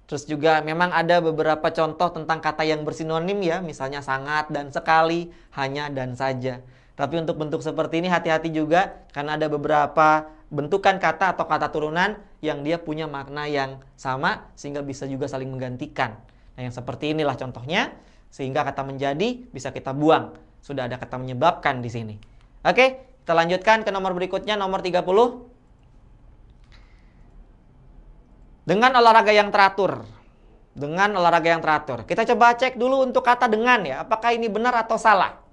Terus juga memang ada beberapa contoh tentang kata yang bersinonim ya. Misalnya sangat dan sekali, hanya dan saja. Tapi untuk bentuk seperti ini hati-hati juga karena ada beberapa bentukan kata atau kata turunan yang dia punya makna yang sama sehingga bisa juga saling menggantikan. Nah, yang seperti inilah contohnya sehingga kata menjadi bisa kita buang. Sudah ada kata menyebabkan di sini. Oke, kita lanjutkan ke nomor berikutnya, nomor 30. Dengan olahraga yang teratur. Dengan olahraga yang teratur. Kita coba cek dulu untuk kata dengan ya, apakah ini benar atau salah.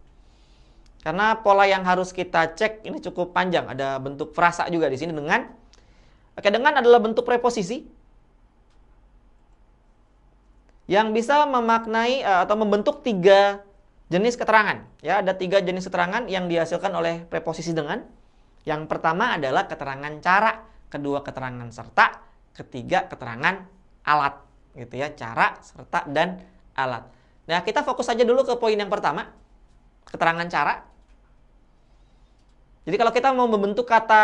Karena pola yang harus kita cek ini cukup panjang, ada bentuk frasa juga di sini dengan. Oke, dengan adalah bentuk preposisi yang bisa memaknai atau membentuk 3 jenis keterangan. Ya, ada 3 jenis keterangan yang dihasilkan oleh preposisi dengan. Yang pertama adalah keterangan cara, kedua keterangan serta, ketiga keterangan alat, gitu ya, cara, serta, dan alat. Nah, kita fokus saja dulu ke poin yang pertama, keterangan cara. Jadi kalau kita mau membentuk kata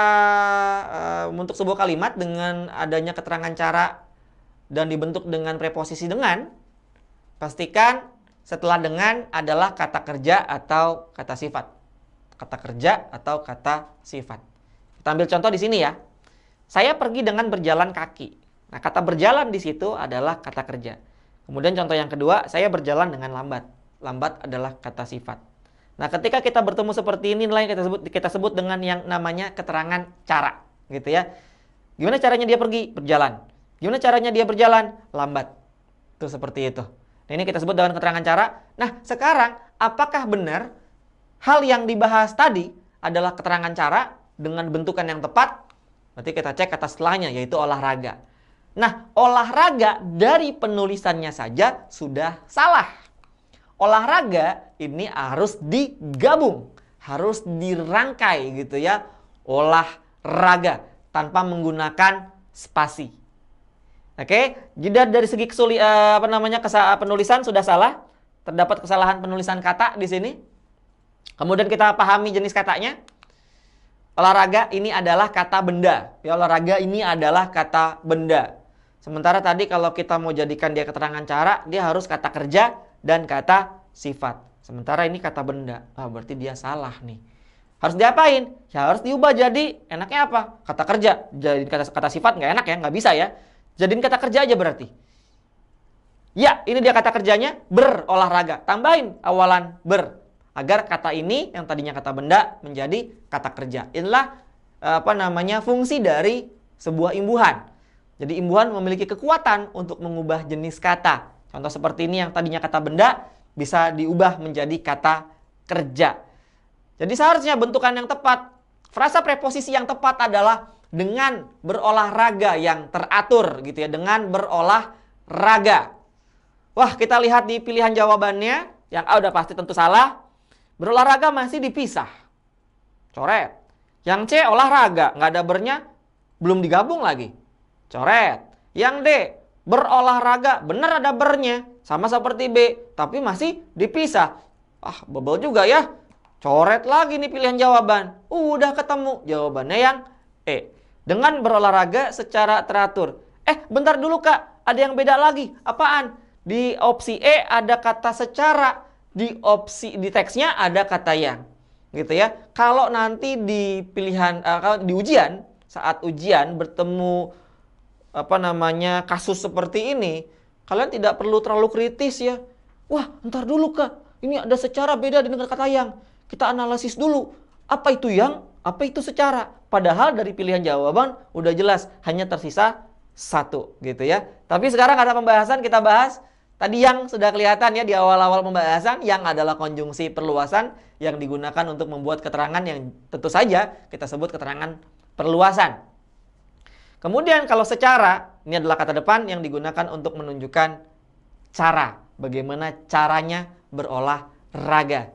untuk sebuah kalimat dengan adanya keterangan cara dan dibentuk dengan preposisi dengan, pastikan setelah dengan adalah kata kerja atau kata sifat. Kata kerja atau kata sifat. Kita ambil contoh di sini ya. Saya pergi dengan berjalan kaki. Nah, kata berjalan di situ adalah kata kerja. Kemudian contoh yang kedua, saya berjalan dengan lambat. Lambat adalah kata sifat. Nah, ketika kita bertemu seperti ini, nilai yang kita sebut dengan yang namanya keterangan cara, gitu ya. Gimana caranya dia pergi? Berjalan. Gimana caranya dia berjalan? Lambat. Itu seperti itu. Nah, ini kita sebut dengan keterangan cara. Nah, sekarang apakah benar hal yang dibahas tadi adalah keterangan cara dengan bentukan yang tepat? Berarti kita cek kata setelahnya, yaitu olahraga. Nah, olahraga dari penulisannya saja sudah salah. Olahraga ini harus digabung, harus dirangkai gitu ya. Olahraga tanpa menggunakan spasi. Oke, jadi dari segi penulisan sudah salah. Terdapat kesalahan penulisan kata di sini. Kemudian kita pahami jenis katanya. Olahraga ini adalah kata benda. Ya, olahraga ini adalah kata benda. Sementara tadi kalau kita mau jadikan dia keterangan cara, dia harus kata kerja dan kata sifat. Sementara ini kata benda. Berarti dia salah nih. Harus diapain? Ya harus diubah jadi enaknya apa? Kata kerja. Jadi kata sifat nggak enak ya, nggak bisa ya. Jadiin kata kerja aja berarti. Ya, ini dia kata kerjanya, berolahraga. Tambahin awalan ber. Agar kata ini yang tadinya kata benda menjadi kata kerja. Inilah fungsi dari sebuah imbuhan. Jadi imbuhan memiliki kekuatan untuk mengubah jenis kata. Contoh seperti ini yang tadinya kata benda bisa diubah menjadi kata kerja. Jadi seharusnya bentukan yang tepat, frasa preposisi yang tepat adalah dengan berolahraga yang teratur gitu ya, dengan berolahraga. Wah, kita lihat di pilihan jawabannya, yang A udah pasti tentu salah. Berolahraga masih dipisah. Coret. Yang C olahraga, nggak ada bernya, belum digabung lagi. Coret. Yang D berolahraga, benar ada bernya, sama seperti B, tapi masih dipisah. Bebel juga ya. Coret lagi nih pilihan jawaban. Udah ketemu jawabannya yang E. Dengan berolahraga secara teratur. Bentar dulu Kak, ada yang beda lagi. Apaan? Di opsi E ada kata secara, di teksnya ada kata yang. Gitu ya. Kalau nanti di pilihan di ujian, saat ujian bertemu kasus seperti ini, kalian tidak perlu terlalu kritis ya. Wah, ntar dulu Kak, ini ada secara beda dengan kata yang. Kita analisis dulu. Apa itu yang? Apa itu secara? Padahal dari pilihan jawaban udah jelas, hanya tersisa satu gitu ya. Tapi sekarang ada pembahasan, kita bahas. Tadi yang sudah kelihatan ya di awal-awal pembahasan, yang adalah konjungsi perluasan yang digunakan untuk membuat keterangan yang tentu saja kita sebut keterangan perluasan. Kemudian kalau secara, ini adalah kata depan yang digunakan untuk menunjukkan cara. Bagaimana caranya berolahraga.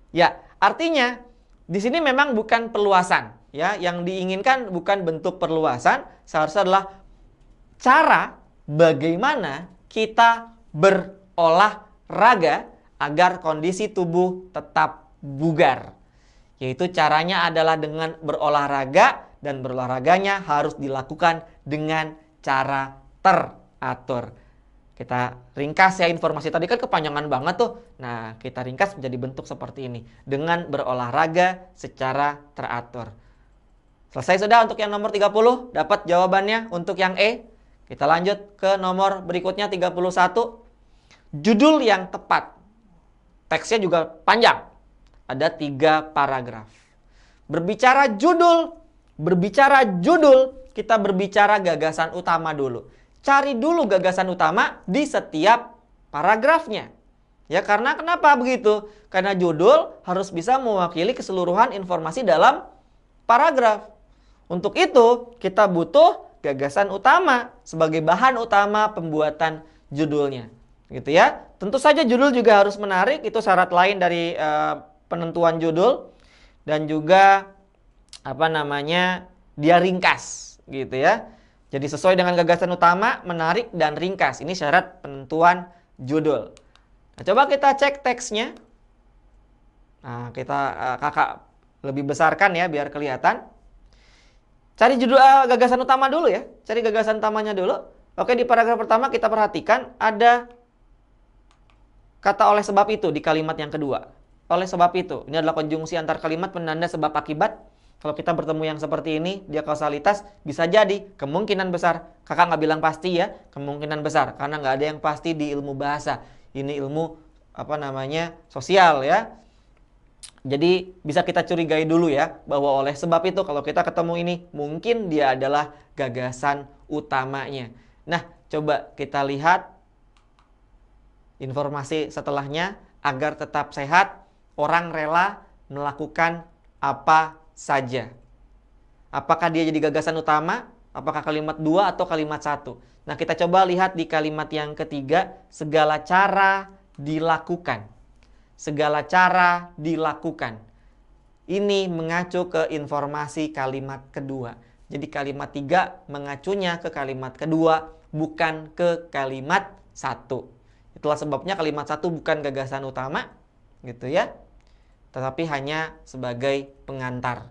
Ya, artinya di sini memang bukan perluasan. Ya, yang diinginkan bukan bentuk perluasan, seharusnya adalah cara bagaimana kita berolahraga agar kondisi tubuh tetap bugar. Yaitu caranya adalah dengan berolahraga, dan berolahraganya harus dilakukan dengan cara teratur. Kita ringkas ya, informasi tadi kan kepanjangan banget tuh. Nah, kita ringkas menjadi bentuk seperti ini dengan berolahraga secara teratur. Selesai sudah untuk yang nomor 30, dapat jawabannya untuk yang E. Kita lanjut ke nomor berikutnya 31. Judul yang tepat. Teksnya juga panjang. Ada 3 paragraf. Berbicara judul, kita berbicara gagasan utama dulu. Cari dulu gagasan utama di setiap paragrafnya. Ya, karena kenapa begitu? Karena judul harus bisa mewakili keseluruhan informasi dalam paragraf. Untuk itu, kita butuh gagasan utama sebagai bahan utama pembuatan judulnya. Gitu ya. Tentu saja judul juga harus menarik, itu syarat lain dari penentuan judul. Dan juga dia ringkas, gitu ya. Jadi sesuai dengan gagasan utama, menarik dan ringkas. Ini syarat penentuan judul. Nah, coba kita cek teksnya. Nah, kakak lebih besarkan ya biar kelihatan. Cari judul gagasan utama dulu ya. Cari gagasan utamanya dulu. Oke, di paragraf pertama kita perhatikan ada kata oleh sebab itu di kalimat yang kedua. Oleh sebab itu, ini adalah konjungsi antar kalimat penanda sebab akibat. Kalau kita bertemu yang seperti ini, dia kausalitas, bisa jadi, kemungkinan besar. Kakak nggak bilang pasti ya, kemungkinan besar. Karena nggak ada yang pasti di ilmu bahasa. Ini ilmu, sosial ya. Jadi bisa kita curigai dulu ya, bahwa oleh sebab itu kalau kita ketemu ini, mungkin dia adalah gagasan utamanya. Nah, coba kita lihat informasi setelahnya. Agar tetap sehat, orang rela melakukan apa saja. Apakah dia jadi gagasan utama? Apakah kalimat 2 atau kalimat 1? Nah, kita coba lihat di kalimat yang ketiga, segala cara dilakukan. Segala cara dilakukan. Ini mengacu ke informasi kalimat kedua. Jadi kalimat 3 mengacunya ke kalimat kedua, bukan ke kalimat 1. Itulah sebabnya kalimat 1 bukan gagasan utama, gitu ya. Tetapi hanya sebagai pengantar.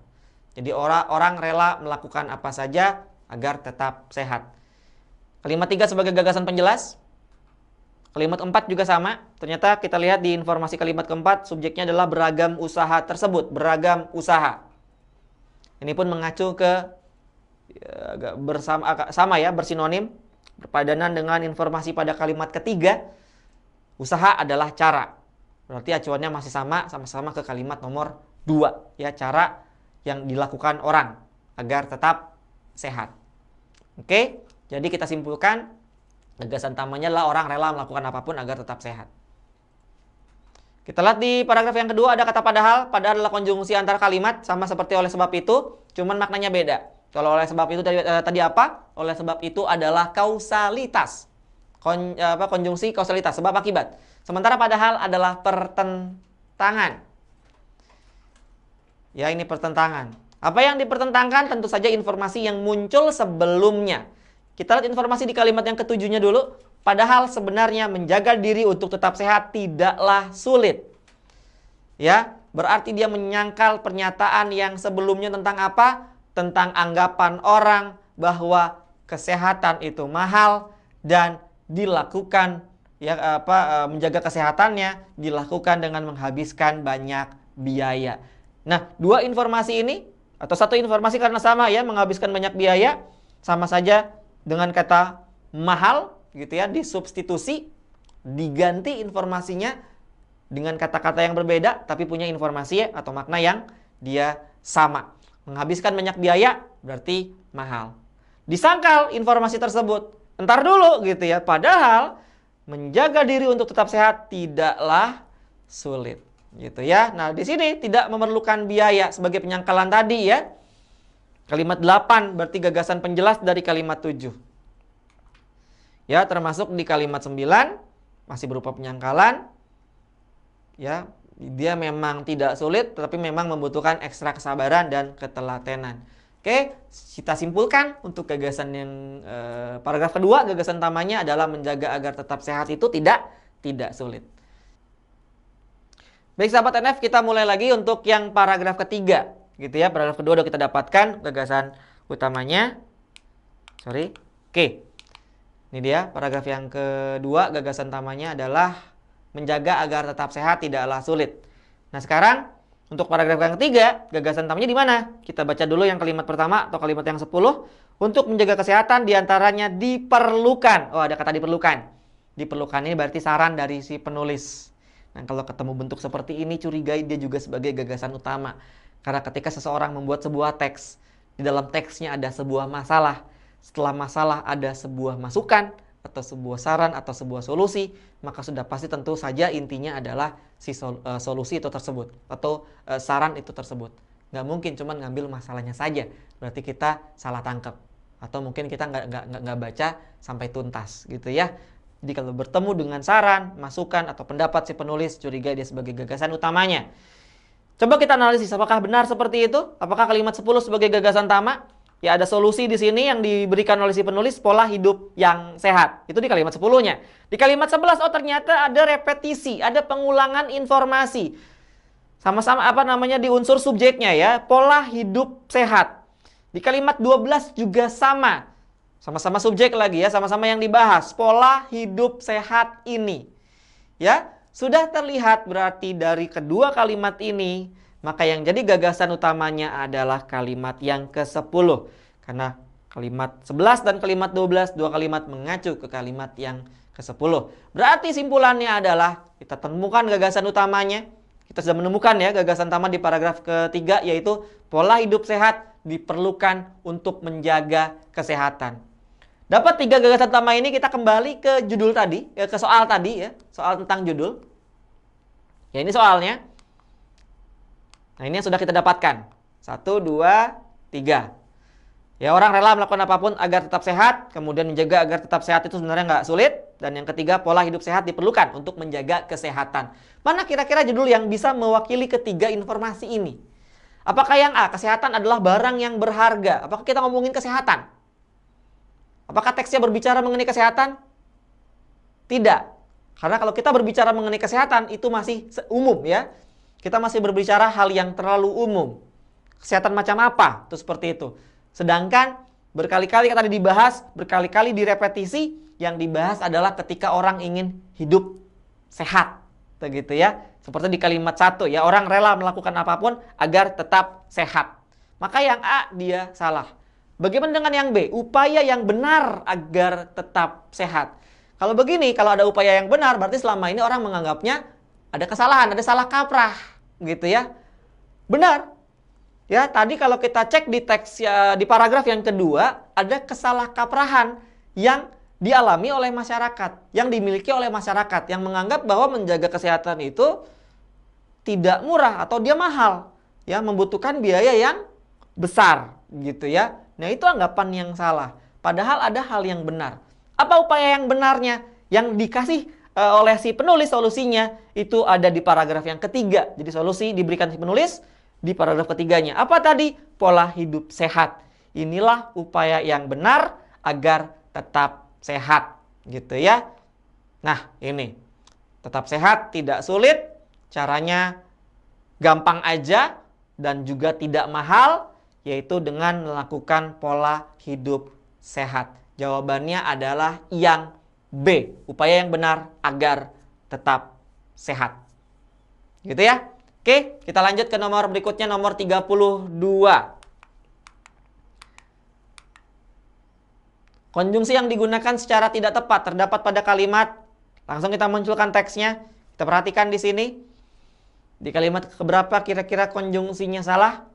Jadi orang rela melakukan apa saja agar tetap sehat. Kalimat 3 sebagai gagasan penjelas. Kalimat 4 juga sama. Ternyata kita lihat di informasi kalimat keempat, subjeknya adalah beragam usaha tersebut. Beragam usaha. Ini pun mengacu ke bersinonim, berpadanan dengan informasi pada kalimat ketiga. Usaha adalah cara. Berarti acuannya masih sama-sama ke kalimat nomor 2. Ya, cara yang dilakukan orang agar tetap sehat. Oke, jadi kita simpulkan gagasan utamanya adalah orang rela melakukan apapun agar tetap sehat. Kita lihat di paragraf yang kedua ada kata padahal. Padahal adalah konjungsi antar kalimat, sama seperti oleh sebab itu, cuman maknanya beda. Kalau oleh sebab itu tadi apa? Oleh sebab itu adalah kausalitas. Konjungsi kausalitas, sebab akibat. Sementara padahal adalah pertentangan. Ya, ini pertentangan. Apa yang dipertentangkan? Tentu saja informasi yang muncul sebelumnya. Kita lihat informasi di kalimat yang ketujuhnya dulu. Padahal sebenarnya menjaga diri untuk tetap sehat tidaklah sulit. Ya, berarti dia menyangkal pernyataan yang sebelumnya tentang apa? Tentang anggapan orang bahwa kesehatan itu mahal dan dilakukan menjaga kesehatannya dilakukan dengan menghabiskan banyak biaya. Nah, dua informasi ini atau satu informasi karena sama ya, menghabiskan banyak biaya, sama saja dengan kata mahal gitu ya, disubstitusi, diganti informasinya dengan kata-kata yang berbeda tapi punya informasi atau makna yang dia sama. Menghabiskan banyak biaya berarti mahal. Disangkal informasi tersebut. Entar dulu gitu ya. Padahal menjaga diri untuk tetap sehat tidaklah sulit. Gitu ya. Nah, di sini tidak memerlukan biaya sebagai penyangkalan tadi ya. Kalimat 8 berarti gagasan penjelas dari kalimat 7. Ya, termasuk di kalimat 9 masih berupa penyangkalan. Ya, dia memang tidak sulit tetapi memang membutuhkan ekstra kesabaran dan ketelatenan. Oke, kita simpulkan untuk gagasan yang paragraf kedua, gagasan utamanya adalah menjaga agar tetap sehat itu tidak sulit. Baik sahabat NF, kita mulai lagi untuk yang paragraf ketiga, gitu ya. Paragraf kedua udah kita dapatkan gagasan utamanya. Oke. Ini dia paragraf yang kedua, gagasan utamanya adalah menjaga agar tetap sehat tidaklah sulit. Nah sekarang untuk paragraf yang ketiga, gagasan utamanya di mana? Kita baca dulu yang kalimat pertama atau kalimat yang 10. Untuk menjaga kesehatan diantaranya diperlukan. Oh ada kata diperlukan. Diperlukan ini berarti saran dari si penulis. Nah kalau ketemu bentuk seperti ini curigai dia juga sebagai gagasan utama. Karena ketika seseorang membuat sebuah teks, di dalam teksnya ada sebuah masalah. Setelah masalah ada sebuah masukan atau sebuah saran atau sebuah solusi, maka sudah pasti tentu saja intinya adalah si solusi itu tersebut atau saran itu tersebut. Nggak mungkin cuma ngambil masalahnya saja, berarti kita salah tangkap atau mungkin kita nggak baca sampai tuntas gitu ya. Jadi kalau bertemu dengan saran, masukan atau pendapat si penulis, curigai dia sebagai gagasan utamanya. Coba kita analisis apakah benar seperti itu? Apakah kalimat 10 sebagai gagasan utama? Ya ada solusi di sini yang diberikan oleh si penulis, pola hidup yang sehat. Itu di kalimat 10-nya. Di kalimat 11, oh ternyata ada repetisi, ada pengulangan informasi. Sama-sama di unsur subjeknya ya, pola hidup sehat. Di kalimat 12 juga sama. Sama-sama subjek lagi ya, sama-sama yang dibahas, pola hidup sehat ini. Ya, sudah terlihat berarti dari kedua kalimat ini, maka yang jadi gagasan utamanya adalah kalimat yang ke-10. Karena kalimat 11 dan kalimat 12, dua kalimat mengacu ke kalimat yang ke-10. Berarti simpulannya adalah kita temukan gagasan utamanya. Kita sudah menemukan ya gagasan utama di paragraf ketiga, yaitu pola hidup sehat diperlukan untuk menjaga kesehatan. Dapat 3 gagasan utama ini, kita kembali ke judul tadi, ke soal tadi ya, soal tentang judul. Ya ini soalnya. Nah ini yang sudah kita dapatkan. 1, 2, 3. Ya orang rela melakukan apapun agar tetap sehat. Kemudian menjaga agar tetap sehat itu sebenarnya nggak sulit. Dan yang ketiga, pola hidup sehat diperlukan untuk menjaga kesehatan. Mana kira-kira judul yang bisa mewakili ketiga informasi ini? Apakah yang A, kesehatan adalah barang yang berharga? Apakah kita ngomongin kesehatan? Apakah teksnya berbicara mengenai kesehatan? Tidak. Karena kalau kita berbicara mengenai kesehatan itu masih umum ya. Kita masih berbicara hal yang terlalu umum. Kesehatan macam apa? Itu seperti itu. Sedangkan berkali-kali tadi dibahas, berkali-kali direpetisi, yang dibahas adalah ketika orang ingin hidup sehat. Begitu ya. Seperti di kalimat 1 ya, orang rela melakukan apapun agar tetap sehat. Maka yang A dia salah. Bagaimana dengan yang B? Upaya yang benar agar tetap sehat. Kalau begini, kalau ada upaya yang benar, berarti selama ini orang menganggapnya ada kesalahan, ada salah kaprah, gitu ya. Benar. Ya, tadi kalau kita cek di teks ya, di paragraf yang kedua, ada kesalahkaprahan yang dialami oleh masyarakat, yang dimiliki oleh masyarakat, yang menganggap bahwa menjaga kesehatan itu tidak murah atau dia mahal, ya, membutuhkan biaya yang besar, gitu ya. Nah, itu anggapan yang salah. Padahal ada hal yang benar. Apa upaya yang benarnya? Yang dikasih oleh si penulis solusinya itu ada di paragraf yang ketiga. Jadi solusi diberikan si penulis di paragraf ketiganya. Apa tadi? Pola hidup sehat. Inilah upaya yang benar agar tetap sehat, gitu ya. Nah, ini tetap sehat tidak sulit, caranya gampang aja dan juga tidak mahal, yaitu dengan melakukan pola hidup sehat. Jawabannya adalah yang B, upaya yang benar agar tetap sehat. Gitu ya. Oke, kita lanjut ke nomor berikutnya, nomor 32. Konjungsi yang digunakan secara tidak tepat terdapat pada kalimat. Langsung kita munculkan teksnya. Kita perhatikan di sini. Di kalimat keberapa kira-kira konjungsinya salah?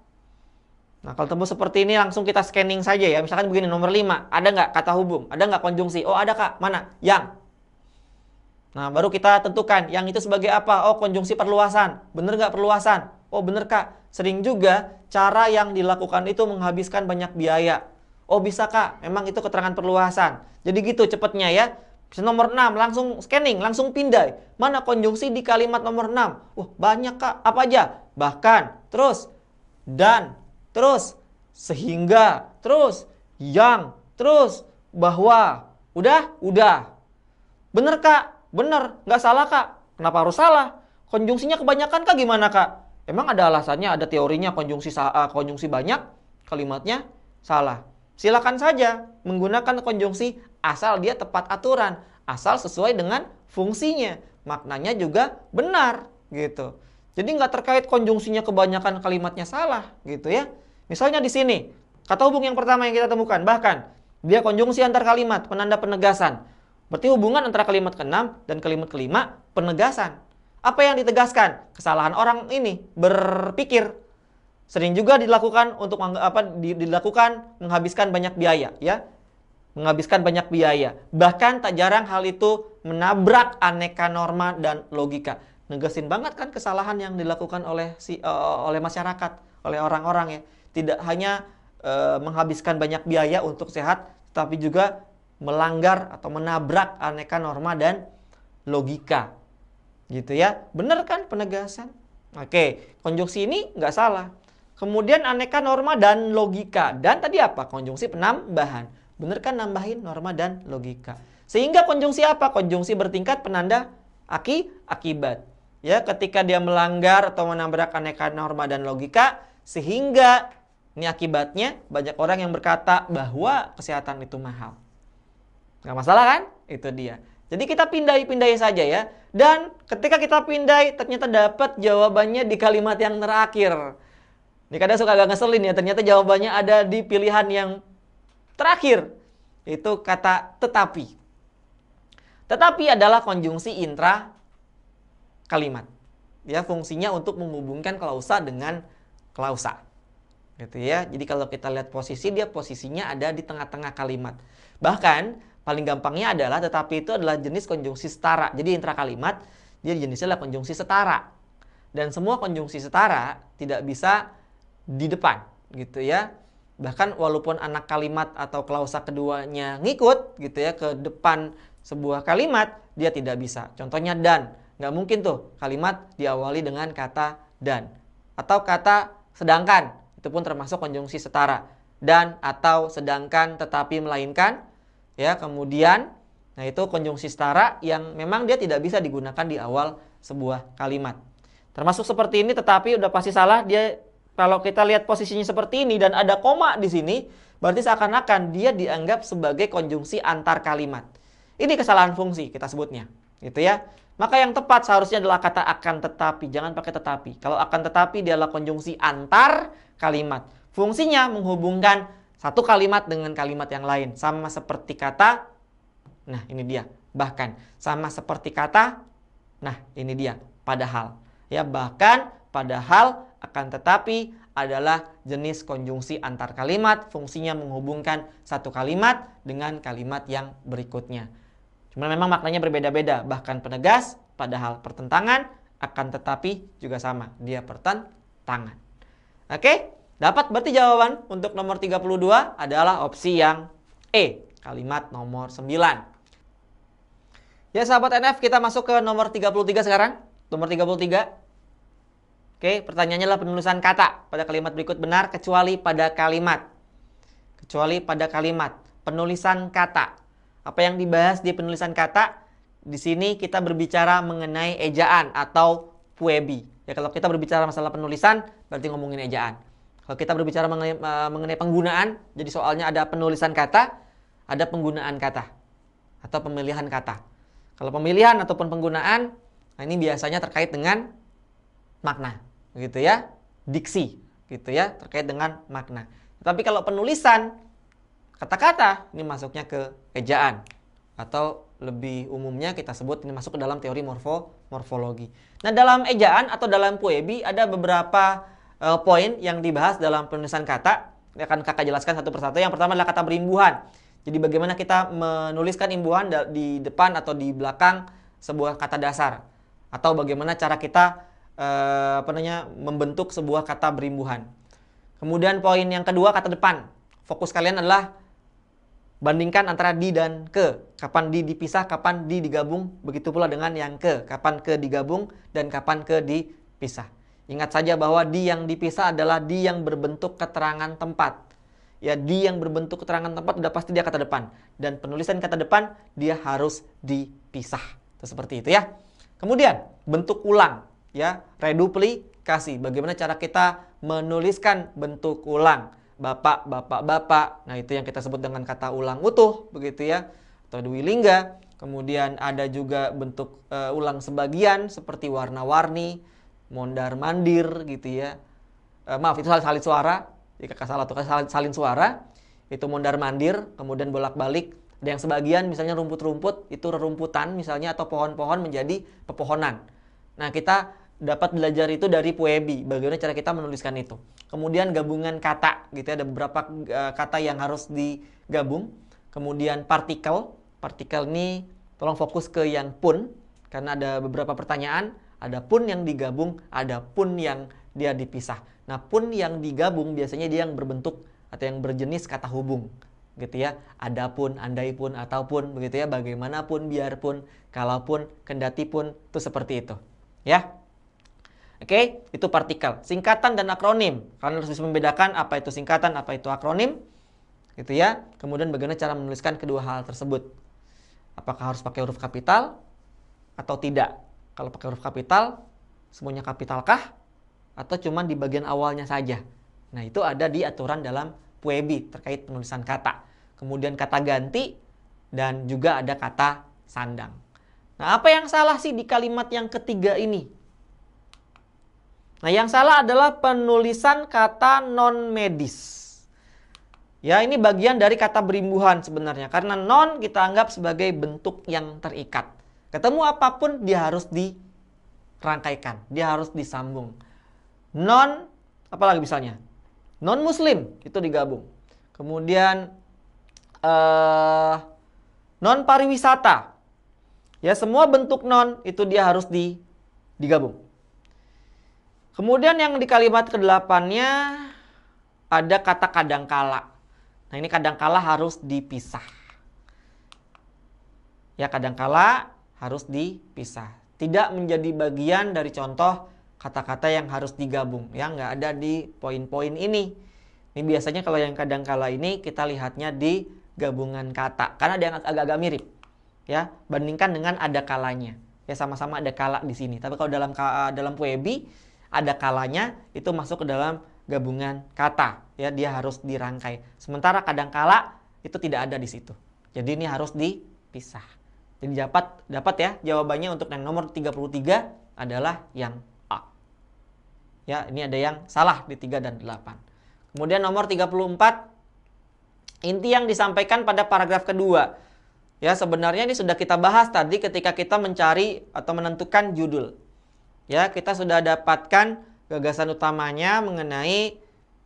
Nah, kalau temu seperti ini langsung kita scanning saja ya. Misalkan begini, nomor 5. Ada nggak kata hubung? Ada nggak konjungsi? Oh, ada Kak. Mana? Yang. Nah, baru kita tentukan. Yang itu sebagai apa? Oh, konjungsi perluasan. Bener nggak perluasan? Oh, bener Kak. Sering juga cara yang dilakukan itu menghabiskan banyak biaya. Oh, bisa Kak. Memang itu keterangan perluasan. Jadi gitu cepatnya ya. Nomor 6, langsung scanning, langsung pindai. Mana konjungsi di kalimat nomor 6? Banyak Kak. Apa aja? Bahkan, terus, dan, terus, sehingga, terus, yang, terus, bahwa. Udah? Udah. Bener Kak? Bener. Nggak salah Kak? Kenapa harus salah? Konjungsinya kebanyakan Kak gimana Kak? Emang ada alasannya, ada teorinya konjungsi banyak, kalimatnya salah. silakan saja menggunakan konjungsi asal dia tepat aturan, asal sesuai dengan fungsinya. Maknanya juga benar gitu. Jadi nggak terkait konjungsinya kebanyakan kalimatnya salah gitu ya. Misalnya di sini, kata hubung yang pertama yang kita temukan, bahkan dia konjungsi antar kalimat, penanda penegasan. Berarti hubungan antara kalimat ke-6 dan kalimat ke-5 penegasan. Apa yang ditegaskan? Kesalahan orang ini berpikir. Sering juga dilakukan untuk dilakukan menghabiskan banyak biaya ya. Menghabiskan banyak biaya. Bahkan tak jarang hal itu menabrak aneka norma dan logika. Negesin banget kan kesalahan yang dilakukan oleh masyarakat, oleh orang-orang ya. Tidak hanya menghabiskan banyak biaya untuk sehat, tapi juga melanggar atau menabrak aneka norma dan logika. Gitu ya. Benar kan penegasan? Oke, konjungsi ini nggak salah. Kemudian aneka norma dan logika. Dan tadi apa? Konjungsi penambahan. Benar kan nambahin norma dan logika. Sehingga konjungsi apa? Konjungsi bertingkat penanda akibat. Ya, ketika dia melanggar atau menabrak aneka norma dan logika, sehingga ini akibatnya banyak orang yang berkata bahwa kesehatan itu mahal. Nggak masalah kan? Itu dia. Jadi kita pindai-pindai saja ya. Dan ketika kita pindai, ternyata dapat jawabannya di kalimat yang terakhir. Ini kadang suka agak ngeselin ya, ternyata jawabannya ada di pilihan yang terakhir. Itu kata tetapi. Tetapi adalah konjungsi intra kalimat. Ya, fungsinya untuk menghubungkan klausa dengan klausa. Gitu ya. Jadi kalau kita lihat posisi, dia posisinya ada di tengah-tengah kalimat. Bahkan paling gampangnya adalah tetapi itu adalah jenis konjungsi setara. Jadi intra kalimat dia jenisnya adalah konjungsi setara. Dan semua konjungsi setara tidak bisa di depan gitu ya. Bahkan walaupun anak kalimat atau klausa keduanya ngikut gitu ya ke depan sebuah kalimat, dia tidak bisa. Contohnya dan. Nggak mungkin tuh kalimat diawali dengan kata dan. Atau kata sedangkan. Itu pun termasuk konjungsi setara. Dan atau sedangkan tetapi melainkan. Ya, kemudian nah itu konjungsi setara yang memang dia tidak bisa digunakan di awal sebuah kalimat. Termasuk seperti ini tetapi udah pasti salah. Dia kalau kita lihat posisinya seperti ini dan ada koma di sini, berarti seakan-akan dia dianggap sebagai konjungsi antar kalimat. Ini kesalahan fungsi kita sebutnya, gitu ya. Maka yang tepat seharusnya adalah kata akan tetapi, jangan pakai tetapi. Kalau akan tetapi dia adalah konjungsi antar kalimat. Fungsinya menghubungkan satu kalimat dengan kalimat yang lain, sama seperti kata. Nah, ini dia. Bahkan sama seperti kata. Nah, ini dia. Padahal, ya bahkan padahal akan tetapi adalah jenis konjungsi antar kalimat, fungsinya menghubungkan satu kalimat dengan kalimat yang berikutnya. Cuma memang maknanya berbeda-beda, bahkan penegas, padahal pertentangan, akan tetapi juga sama, dia pertentangan. Oke, dapat berarti jawaban untuk nomor 32 adalah opsi yang E, kalimat nomor 9. Ya sahabat NF, kita masuk ke nomor 33 sekarang. Nomor 33. Oke, pertanyaannya adalah penulisan kata pada kalimat berikut benar kecuali pada kalimat. Kecuali pada kalimat. Penulisan kata. Apa yang dibahas di penulisan kata? Di sini kita berbicara mengenai ejaan atau puebi. Ya, kalau kita berbicara masalah penulisan, berarti ngomongin ejaan. Kalau kita berbicara mengenai penggunaan, jadi soalnya ada penulisan kata, ada penggunaan kata. Atau pemilihan kata. Kalau pemilihan ataupun penggunaan, nah ini biasanya terkait dengan makna. Gitu ya, diksi gitu ya, terkait dengan makna. Tapi kalau penulisan kata-kata ini masuknya ke ejaan atau lebih umumnya kita sebut ini masuk ke dalam teori morfologi. Nah, dalam ejaan atau dalam puebi ada beberapa poin yang dibahas dalam penulisan kata. Ini akan kakak jelaskan satu persatu. Yang pertama adalah kata berimbuhan. Jadi bagaimana kita menuliskan imbuhan di depan atau di belakang sebuah kata dasar, atau bagaimana cara kita membentuk sebuah kata berimbuhan. Kemudian poin yang kedua, kata depan. Fokus kalian adalah bandingkan antara di dan ke. Kapan di dipisah, kapan di digabung. Begitu pula dengan yang ke. Kapan ke digabung dan kapan ke dipisah. Ingat saja bahwa di yang dipisah adalah di yang berbentuk keterangan tempat. Ya, di yang berbentuk keterangan tempat udah pasti dia kata depan. Dan penulisan kata depan dia harus dipisah. Itu seperti itu ya. Kemudian bentuk ulang. Ya, reduplikasi. Bagaimana cara kita menuliskan bentuk ulang? bapak, bapak, bapak. Nah, itu yang kita sebut dengan kata ulang utuh, begitu ya, atau dwilingga. Kemudian ada juga bentuk ulang sebagian seperti warna-warni, mondar-mandir, gitu ya. Maaf, itu salin suara. Jika salah tuh salin suara, itu mondar-mandir, kemudian bolak-balik. Ada yang sebagian, misalnya rumput-rumput, itu rerumputan misalnya, atau pohon-pohon menjadi pepohonan. Nah, kita dapat belajar itu dari Puebi, bagaimana cara kita menuliskan itu. Kemudian gabungan kata, gitu ya, ada beberapa kata yang harus digabung. Kemudian partikel ini tolong fokus ke yang pun, karena ada beberapa pertanyaan, ada pun yang digabung, ada pun yang dia dipisah. Nah, pun yang digabung biasanya dia yang berbentuk atau yang berjenis kata hubung, gitu ya. Adapun, andaipun, ataupun, begitu ya, bagaimanapun, biarpun, kalaupun, kendatipun, itu seperti itu, ya. Oke, itu partikel. Singkatan dan akronim. Kalian harus bisa membedakan apa itu singkatan, apa itu akronim, gitu ya. Kemudian bagaimana cara menuliskan kedua hal tersebut. Apakah harus pakai huruf kapital atau tidak? Kalau pakai huruf kapital, semuanya kapitalkah? Atau cuma di bagian awalnya saja? Nah, itu ada di aturan dalam Puebi terkait penulisan kata. Kemudian kata ganti dan juga ada kata sandang. Nah, apa yang salah sih di kalimat yang ketiga ini? Nah, yang salah adalah penulisan kata non-medis. Ya, ini bagian dari kata berimbuhan sebenarnya. Karena non kita anggap sebagai bentuk yang terikat. Ketemu apapun dia harus dirangkaikan, dia harus disambung. Non, apalagi misalnya? Non-muslim, itu digabung. Kemudian non-pariwisata. Ya, semua bentuk non itu dia harus digabung. Kemudian yang di kalimat ke-8-nya ada kata kadangkala. Nah, ini kadangkala harus dipisah. Ya, kadangkala harus dipisah. Tidak menjadi bagian dari contoh kata-kata yang harus digabung. Ya, nggak ada di poin-poin ini. Ini biasanya kalau yang kadangkala ini kita lihatnya di gabungan kata. Karena ada yang agak-agak mirip. Ya, bandingkan dengan ada kalanya. Ya, sama-sama ada kala di sini. Tapi kalau dalam Puebi ada kalanya itu masuk ke dalam gabungan kata, ya, dia harus dirangkai. Sementara kadangkala itu tidak ada di situ. Jadi ini harus dipisah. Jadi dapat ya jawabannya untuk yang nomor 33 adalah yang A. Ya, ini ada yang salah di 3 dan 8. Kemudian nomor 34, inti yang disampaikan pada paragraf kedua. Ya, sebenarnya ini sudah kita bahas tadi ketika kita mencari atau menentukan judul. Ya, kita sudah dapatkan gagasan utamanya mengenai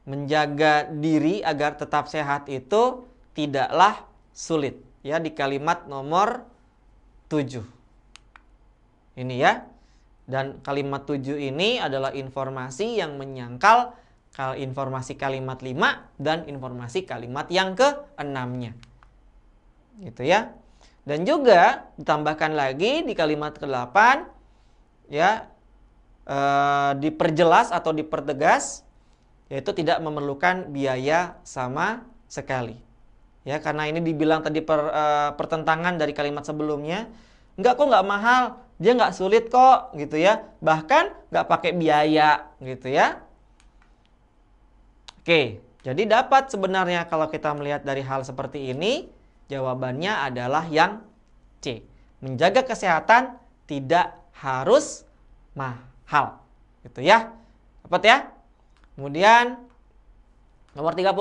menjaga diri agar tetap sehat itu tidaklah sulit. Ya, di kalimat nomor 7. Ini ya. Dan kalimat 7 ini adalah informasi yang menyangkal informasi kalimat 5 dan informasi kalimat yang ke-6-nya. Gitu ya. Dan juga ditambahkan lagi di kalimat ke-8 ya, diperjelas atau dipertegas, yaitu tidak memerlukan biaya sama sekali. Ya, karena ini dibilang tadi pertentangan dari kalimat sebelumnya. Enggak kok, nggak mahal, dia nggak sulit kok, gitu ya. Bahkan nggak pakai biaya, gitu ya. Oke, jadi dapat sebenarnya kalau kita melihat dari hal seperti ini, jawabannya adalah yang C. Menjaga kesehatan tidak harus mahal, gitu ya. Dapat ya? Kemudian nomor 35.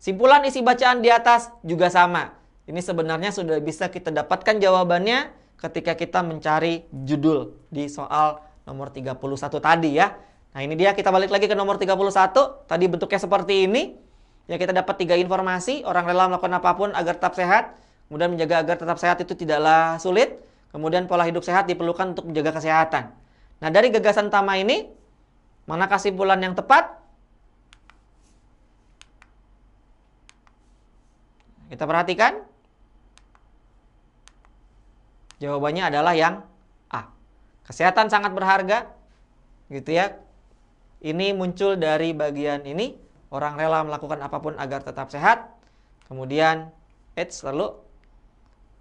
Simpulan isi bacaan di atas juga sama. Ini sebenarnya sudah bisa kita dapatkan jawabannya ketika kita mencari judul di soal nomor 31 tadi ya. Nah, ini dia, kita balik lagi ke nomor 31. Tadi bentuknya seperti ini. Ya, kita dapat 3 informasi. Orang rela melakukan apapun agar tetap sehat. Kemudian menjaga agar tetap sehat itu tidaklah sulit. Kemudian pola hidup sehat diperlukan untuk menjaga kesehatan. Nah, dari gagasan utama ini, mana kesimpulan yang tepat? Kita perhatikan. Jawabannya adalah yang A. Kesehatan sangat berharga. Gitu ya. Ini muncul dari bagian ini. Orang rela melakukan apapun agar tetap sehat. Kemudian, lalu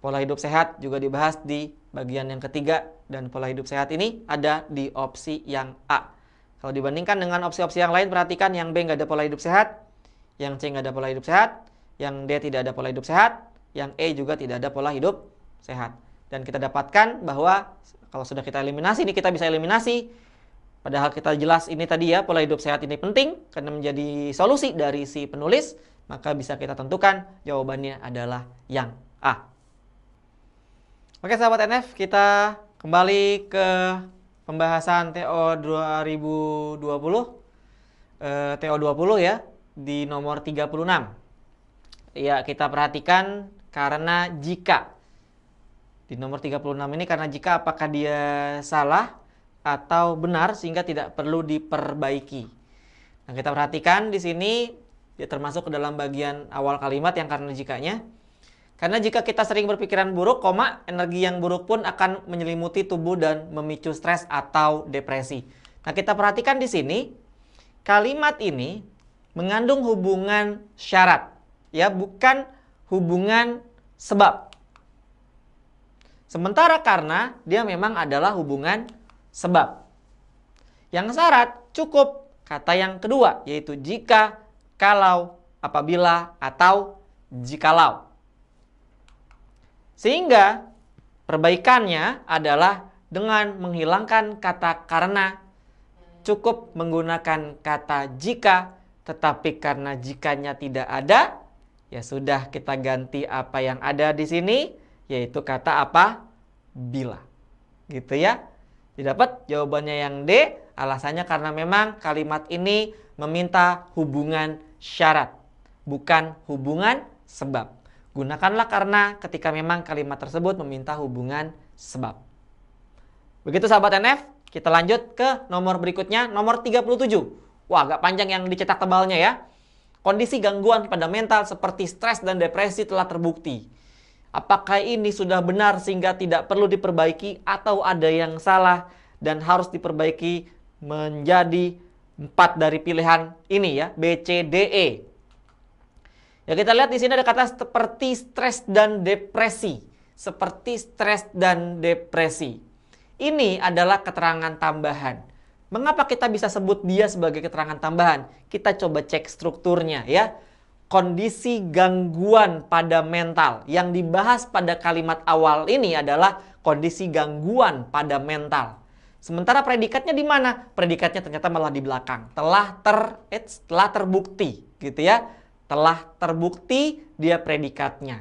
pola hidup sehat juga dibahas di bagian yang ketiga. Dan pola hidup sehat ini ada di opsi yang A. Kalau dibandingkan dengan opsi-opsi yang lain, perhatikan yang B nggak ada pola hidup sehat. yang C nggak ada pola hidup sehat, yang D tidak ada pola hidup sehat, yang E juga tidak ada pola hidup sehat. Dan kita dapatkan bahwa kalau sudah kita eliminasi, ini kita bisa eliminasi. Padahal kita jelas ini tadi ya, pola hidup sehat ini penting karena menjadi solusi dari si penulis, maka bisa kita tentukan jawabannya adalah yang A. Oke sahabat NF, kita kembali ke pembahasan TO 2020, TO 20 ya, di nomor 36. Ya, kita perhatikan karena jika. Di nomor 36 ini karena jika apakah dia salah atau benar sehingga tidak perlu diperbaiki. Nah, kita perhatikan di sini dia termasuk ke dalam bagian awal kalimat yang karena jikanya. Karena jika kita sering berpikiran buruk, energi yang buruk pun akan menyelimuti tubuh dan memicu stres atau depresi. Nah, kita perhatikan di sini, kalimat ini mengandung hubungan syarat, ya, bukan hubungan sebab. Sementara karena dia memang adalah hubungan sebab. Yang syarat cukup kata yang kedua, yaitu jika, kalau, apabila, atau jikalau. Sehingga perbaikannya adalah dengan menghilangkan kata karena, cukup menggunakan kata jika, tetapi karena jikanya tidak ada, ya sudah kita ganti apa yang ada di sini, yaitu kata apa? Bila. Gitu ya. Didapat jawabannya yang D, alasannya karena memang kalimat ini meminta hubungan syarat, bukan hubungan sebab. Gunakanlah karena ketika memang kalimat tersebut meminta hubungan sebab. Begitu sahabat NF, kita lanjut ke nomor berikutnya, nomor 37. Wah, agak panjang yang dicetak tebalnya ya. Kondisi gangguan pada mental seperti stres dan depresi telah terbukti. Apakah ini sudah benar sehingga tidak perlu diperbaiki atau ada yang salah dan harus diperbaiki menjadi 4 dari pilihan ini ya, B, C, D, E. Ya, kita lihat di sini ada kata seperti stres dan depresi. Seperti stres dan depresi. Ini adalah keterangan tambahan. Mengapa kita bisa sebut dia sebagai keterangan tambahan? Kita coba cek strukturnya ya. Kondisi gangguan pada mental. Yang dibahas pada kalimat awal ini adalah kondisi gangguan pada mental. Sementara predikatnya di mana? Predikatnya ternyata malah di belakang. Telah terbukti gitu ya. Telah terbukti dia predikatnya.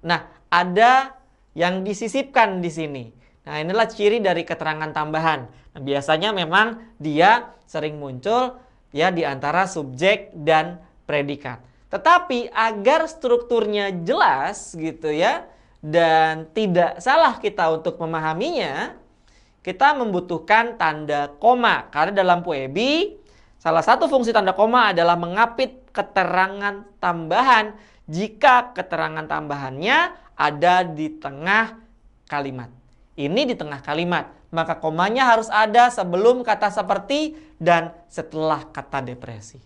Nah, ada yang disisipkan di sini. Nah, inilah ciri dari keterangan tambahan. Nah, biasanya memang dia sering muncul ya di antara subjek dan predikat. Tetapi agar strukturnya jelas gitu ya dan tidak salah kita untuk memahaminya, kita membutuhkan tanda koma. Karena dalam PUEBI salah satu fungsi tanda koma adalah mengapit keterangan tambahan jika keterangan tambahannya ada di tengah kalimat. Ini di tengah kalimat, maka komanya harus ada sebelum kata seperti dan setelah kata depresi.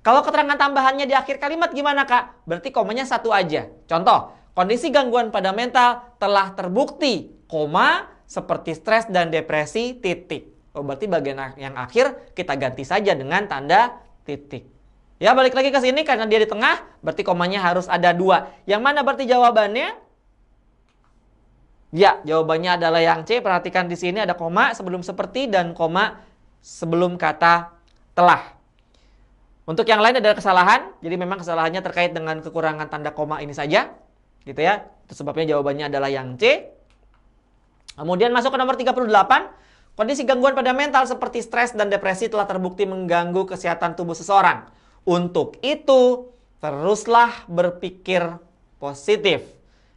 Kalau keterangan tambahannya di akhir kalimat gimana Kak? Berarti komanya satu aja. Contoh, kondisi gangguan pada mental telah terbukti, koma, seperti stres dan depresi, titik. Oh, berarti bagian yang akhir kita ganti saja dengan tanda titik. Ya, balik lagi ke sini karena dia di tengah, berarti komanya harus ada 2. Yang mana berarti jawabannya? Ya, jawabannya adalah yang C. Perhatikan di sini ada koma sebelum seperti dan koma sebelum kata telah. Untuk yang lain ada kesalahan, jadi memang kesalahannya terkait dengan kekurangan tanda koma ini saja. Gitu ya. Itu sebabnya jawabannya adalah yang C. Kemudian masuk ke nomor 38. Kondisi gangguan pada mental seperti stres dan depresi telah terbukti mengganggu kesehatan tubuh seseorang. Untuk itu, teruslah berpikir positif.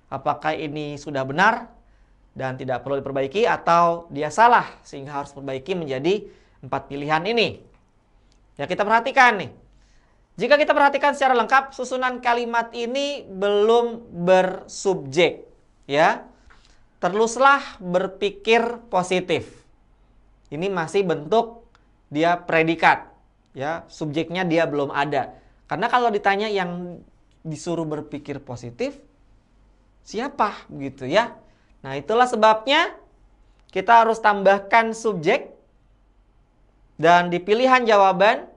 Apakah ini sudah benar dan tidak perlu diperbaiki atau dia salah sehingga harus diperbaiki menjadi 4 pilihan ini. Ya, kita perhatikan nih. Jika kita perhatikan secara lengkap, susunan kalimat ini belum bersubjek. Ya, teruslah berpikir positif. Ini masih bentuk dia predikat. Ya, subjeknya dia belum ada. Karena kalau ditanya yang disuruh berpikir positif, siapa gitu ya. Nah, itulah sebabnya kita harus tambahkan subjek. Dan di pilihan jawaban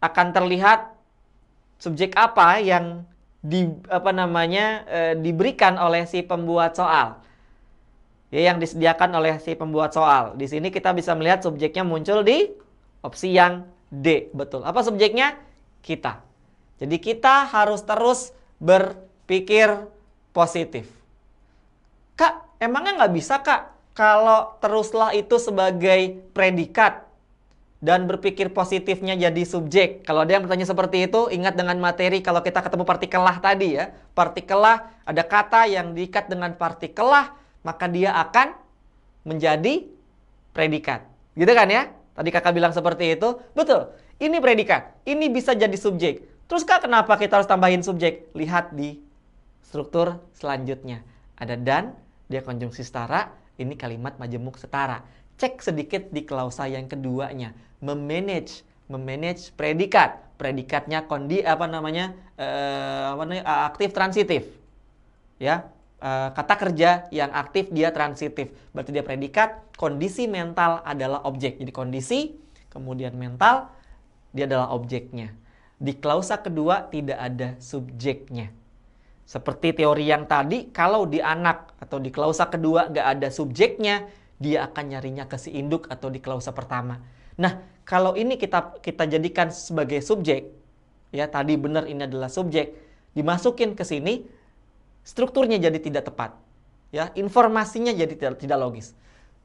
akan terlihat Subjek apa yang diberikan oleh si pembuat soal? Ya, yang disediakan oleh si pembuat soal. Di sini kita bisa melihat subjeknya muncul di opsi yang D. Betul. Apa subjeknya? Kita. Jadi kita harus terus berpikir positif. Kak, emangnya nggak bisa, Kak, kalau teruslah itu sebagai predikat dan berpikir positifnya jadi subjek? Kalau ada yang bertanya seperti itu, ingat dengan materi kalau kita ketemu partikel lah tadi ya. Partikel lah, ada kata yang diikat dengan partikel lah, maka dia akan menjadi predikat. Gitu kan ya? Tadi kakak bilang seperti itu. Betul, ini predikat. Ini bisa jadi subjek. Terus kak, kenapa kita harus tambahin subjek? Lihat di struktur selanjutnya. Ada dan, dia konjungsi setara. Ini kalimat majemuk setara. Cek sedikit di klausa yang keduanya. Memanage predikat. Predikatnya aktif transitif. Ya. Kata kerja yang aktif dia transitif. Berarti dia predikat, kondisi mental adalah objek. Jadi kondisi, kemudian mental, dia adalah objeknya. Di klausa kedua tidak ada subjeknya. Seperti teori yang tadi, kalau di anak atau di klausa kedua nggak ada subjeknya, dia akan nyarinya ke si induk atau di klausa pertama. Nah, kalau ini kita jadikan sebagai subjek, ya tadi benar ini adalah subjek, dimasukin ke sini, strukturnya jadi tidak tepat, ya informasinya jadi tidak logis.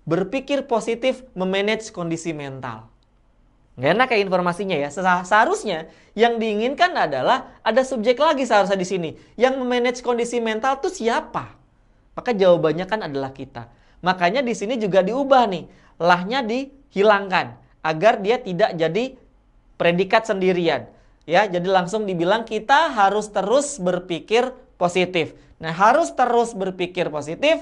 Berpikir positif memanage kondisi mental. Nggak enak kayak informasinya ya. Seharusnya yang diinginkan adalah ada subjek lagi seharusnya di sini. Yang memanage kondisi mental itu siapa? Maka jawabannya kan adalah kita. Makanya di sini juga diubah nih, lahnya dihilangkan agar dia tidak jadi predikat sendirian. Ya, jadi langsung dibilang kita harus terus berpikir positif. Nah, harus terus berpikir positif,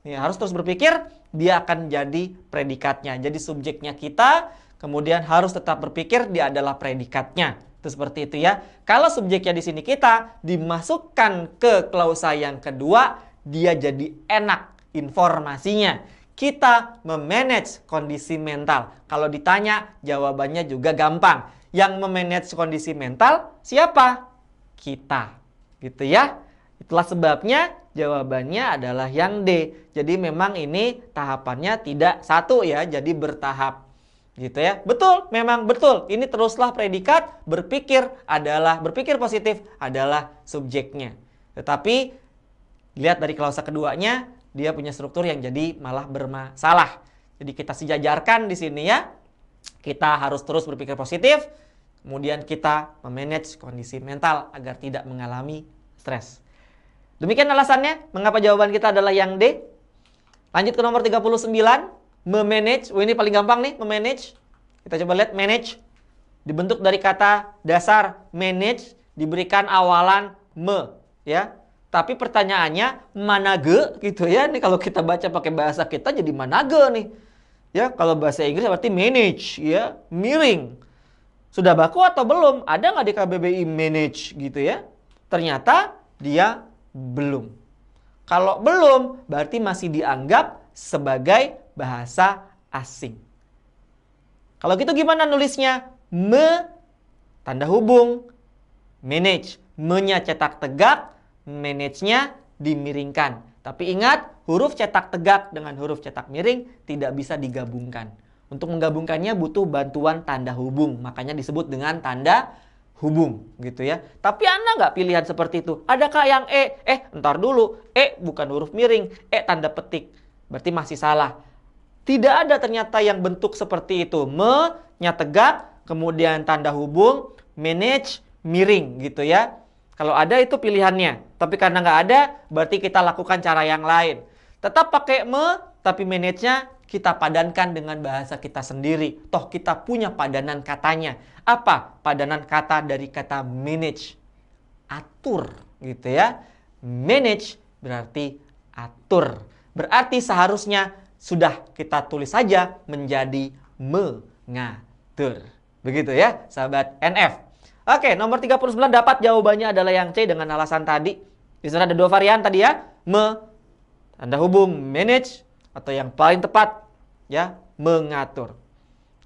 ya, harus terus berpikir, dia akan jadi predikatnya. Jadi subjeknya kita, kemudian harus tetap berpikir, dia adalah predikatnya. Itu seperti itu ya. Kalau subjeknya di sini kita, dimasukkan ke klausa yang kedua, dia jadi enak informasinya. Kita memanage kondisi mental. Kalau ditanya, jawabannya juga gampang. Yang memanage kondisi mental, siapa? Kita. Gitu ya. Itulah sebabnya jawabannya adalah yang D. Jadi memang ini tahapannya tidak satu ya, jadi bertahap. Gitu ya. Betul, memang betul. Ini teruslah predikat, berpikir positif adalah subjeknya. Tetapi lihat dari klausa keduanya, dia punya struktur yang jadi malah bermasalah. Jadi kita sejajarkan di sini ya. Kita harus terus berpikir positif, kemudian kita memanage kondisi mental agar tidak mengalami stres. Demikian alasannya, mengapa jawaban kita adalah yang D. Lanjut ke nomor 39, memanage. Ini paling gampang nih, memanage. Kita coba lihat, manage. Dibentuk dari kata dasar manage, diberikan awalan me. Ya. Tapi pertanyaannya, manage gitu ya. Ini kalau kita baca pakai bahasa kita jadi manage nih. Ya, kalau bahasa Inggris berarti manage, ya, miring. Sudah baku atau belum? Ada nggak di KBBI manage gitu ya? Ternyata dia belum. Kalau belum, berarti masih dianggap sebagai bahasa asing. Kalau gitu gimana nulisnya? Tanda hubung, manage. Me-nya cetak tegak, manage-nya dimiringkan. Tapi ingat, huruf cetak tegak dengan huruf cetak miring tidak bisa digabungkan. Untuk menggabungkannya butuh bantuan tanda hubung. Makanya disebut dengan tanda hubung gitu ya. Tapi Anda nggak pilihan seperti itu. Adakah yang E? Entar dulu. E bukan huruf miring. E tanda petik. Berarti masih salah. Tidak ada ternyata yang bentuk seperti itu. Me-nya tegak, kemudian tanda hubung, manage, miring gitu ya. Kalau ada itu pilihannya. Tapi karena nggak ada, berarti kita lakukan cara yang lain. Tetap pakai me, tapi manage-nya kita padankan dengan bahasa kita sendiri. Toh kita punya padanan katanya. Apa padanan kata dari kata manage? Atur gitu ya. Manage berarti atur. Berarti seharusnya sudah kita tulis saja menjadi mengatur. Begitu ya sahabat NF. Oke, nomor 39 dapat jawabannya adalah yang C dengan alasan tadi. Di sana ada dua varian tadi ya. Tanda hubung manage, atau yang paling tepat ya, mengatur.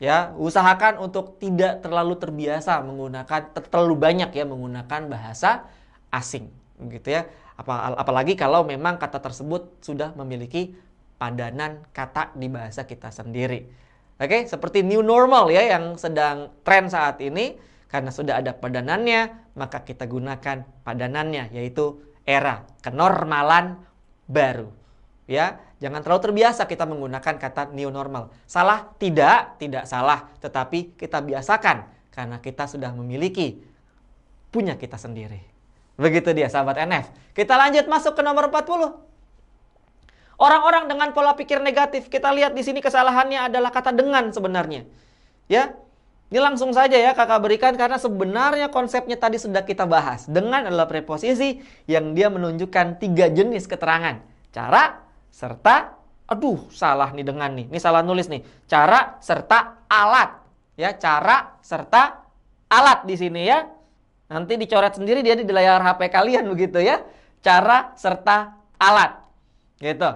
Ya, usahakan untuk tidak terlalu terbiasa menggunakan terlalu banyak ya menggunakan bahasa asing, gitu ya. Apalagi kalau memang kata tersebut sudah memiliki padanan kata di bahasa kita sendiri. Oke, seperti new normal ya yang sedang tren saat ini, karena sudah ada padanannya, maka kita gunakan padanannya, yaitu era kenormalan baru. Ya, jangan terlalu terbiasa kita menggunakan kata new normal. Salah? Tidak salah. Tetapi kita biasakan karena kita sudah memiliki punya kita sendiri. Begitu dia sahabat NF. Kita lanjut masuk ke nomor 40. Orang-orang dengan pola pikir negatif. Kita lihat di sini kesalahannya adalah kata dengan sebenarnya. Ya, ini langsung saja ya kakak berikan karena sebenarnya konsepnya tadi sudah kita bahas. Dengan adalah preposisi yang dia menunjukkan 3 jenis keterangan. Cara, serta, aduh salah nih dengan nih. Ini salah nulis nih. Cara serta alat. Ya, cara serta alat di sini ya. Nanti dicoret sendiri dia di layar HP kalian begitu ya. Cara serta alat. Gitu.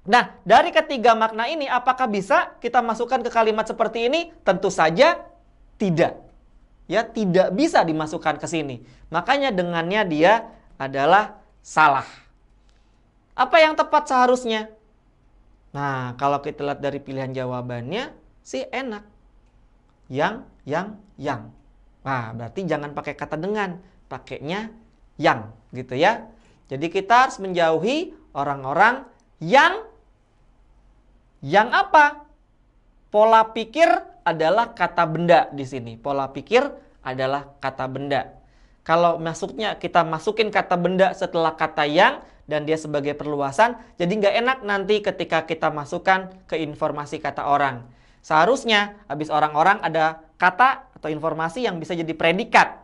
Nah, dari ketiga makna ini apakah bisa kita masukkan ke kalimat seperti ini? Tentu saja tidak. Ya, tidak bisa dimasukkan ke sini. Makanya dengannya dia adalah salah. Apa yang tepat seharusnya? Nah, kalau kita lihat dari pilihan jawabannya sih enak. Yang. Nah, berarti jangan pakai kata dengan, pakainya yang, gitu ya. Jadi kita harus menjauhi orang-orang yang apa? Pola pikir adalah kata benda di sini. Pola pikir adalah kata benda. Kalau kita masukin kata benda setelah kata yang dan dia sebagai perluasan, jadi nggak enak nanti ketika kita masukkan ke informasi kata orang. Seharusnya habis orang-orang ada kata atau informasi yang bisa jadi predikat.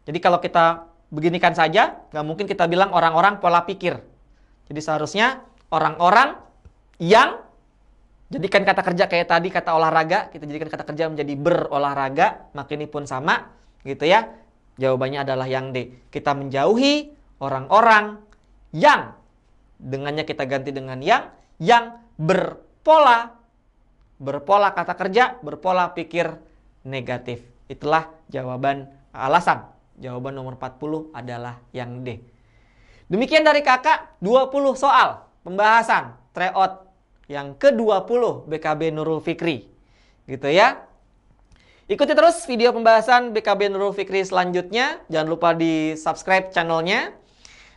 Jadi kalau kita beginikan saja, nggak mungkin kita bilang orang-orang pola pikir. Jadi seharusnya orang-orang yang, jadikan kata kerja kayak tadi kata olahraga, kita jadikan kata kerja menjadi berolahraga, maka ini pun sama, gitu ya. Jawabannya adalah yang D. Kita menjauhi orang-orang yang, dengannya kita ganti dengan yang berpola kata kerja, berpola pikir negatif. Itulah jawaban alasan. Jawaban nomor 40 adalah yang D. Demikian dari kakak 20 soal pembahasan tryout yang ke-20 BKB Nurul Fikri. Gitu ya. Ikuti terus video pembahasan BKB Nurul Fikri selanjutnya. Jangan lupa di subscribe channelnya.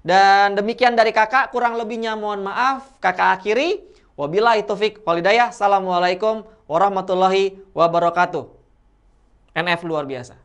Dan demikian dari kakak, kurang lebihnya mohon maaf. Kakak akhiri. Wabillahi taufik wal hidayah. Assalamualaikum warahmatullahi wabarakatuh. NF luar biasa.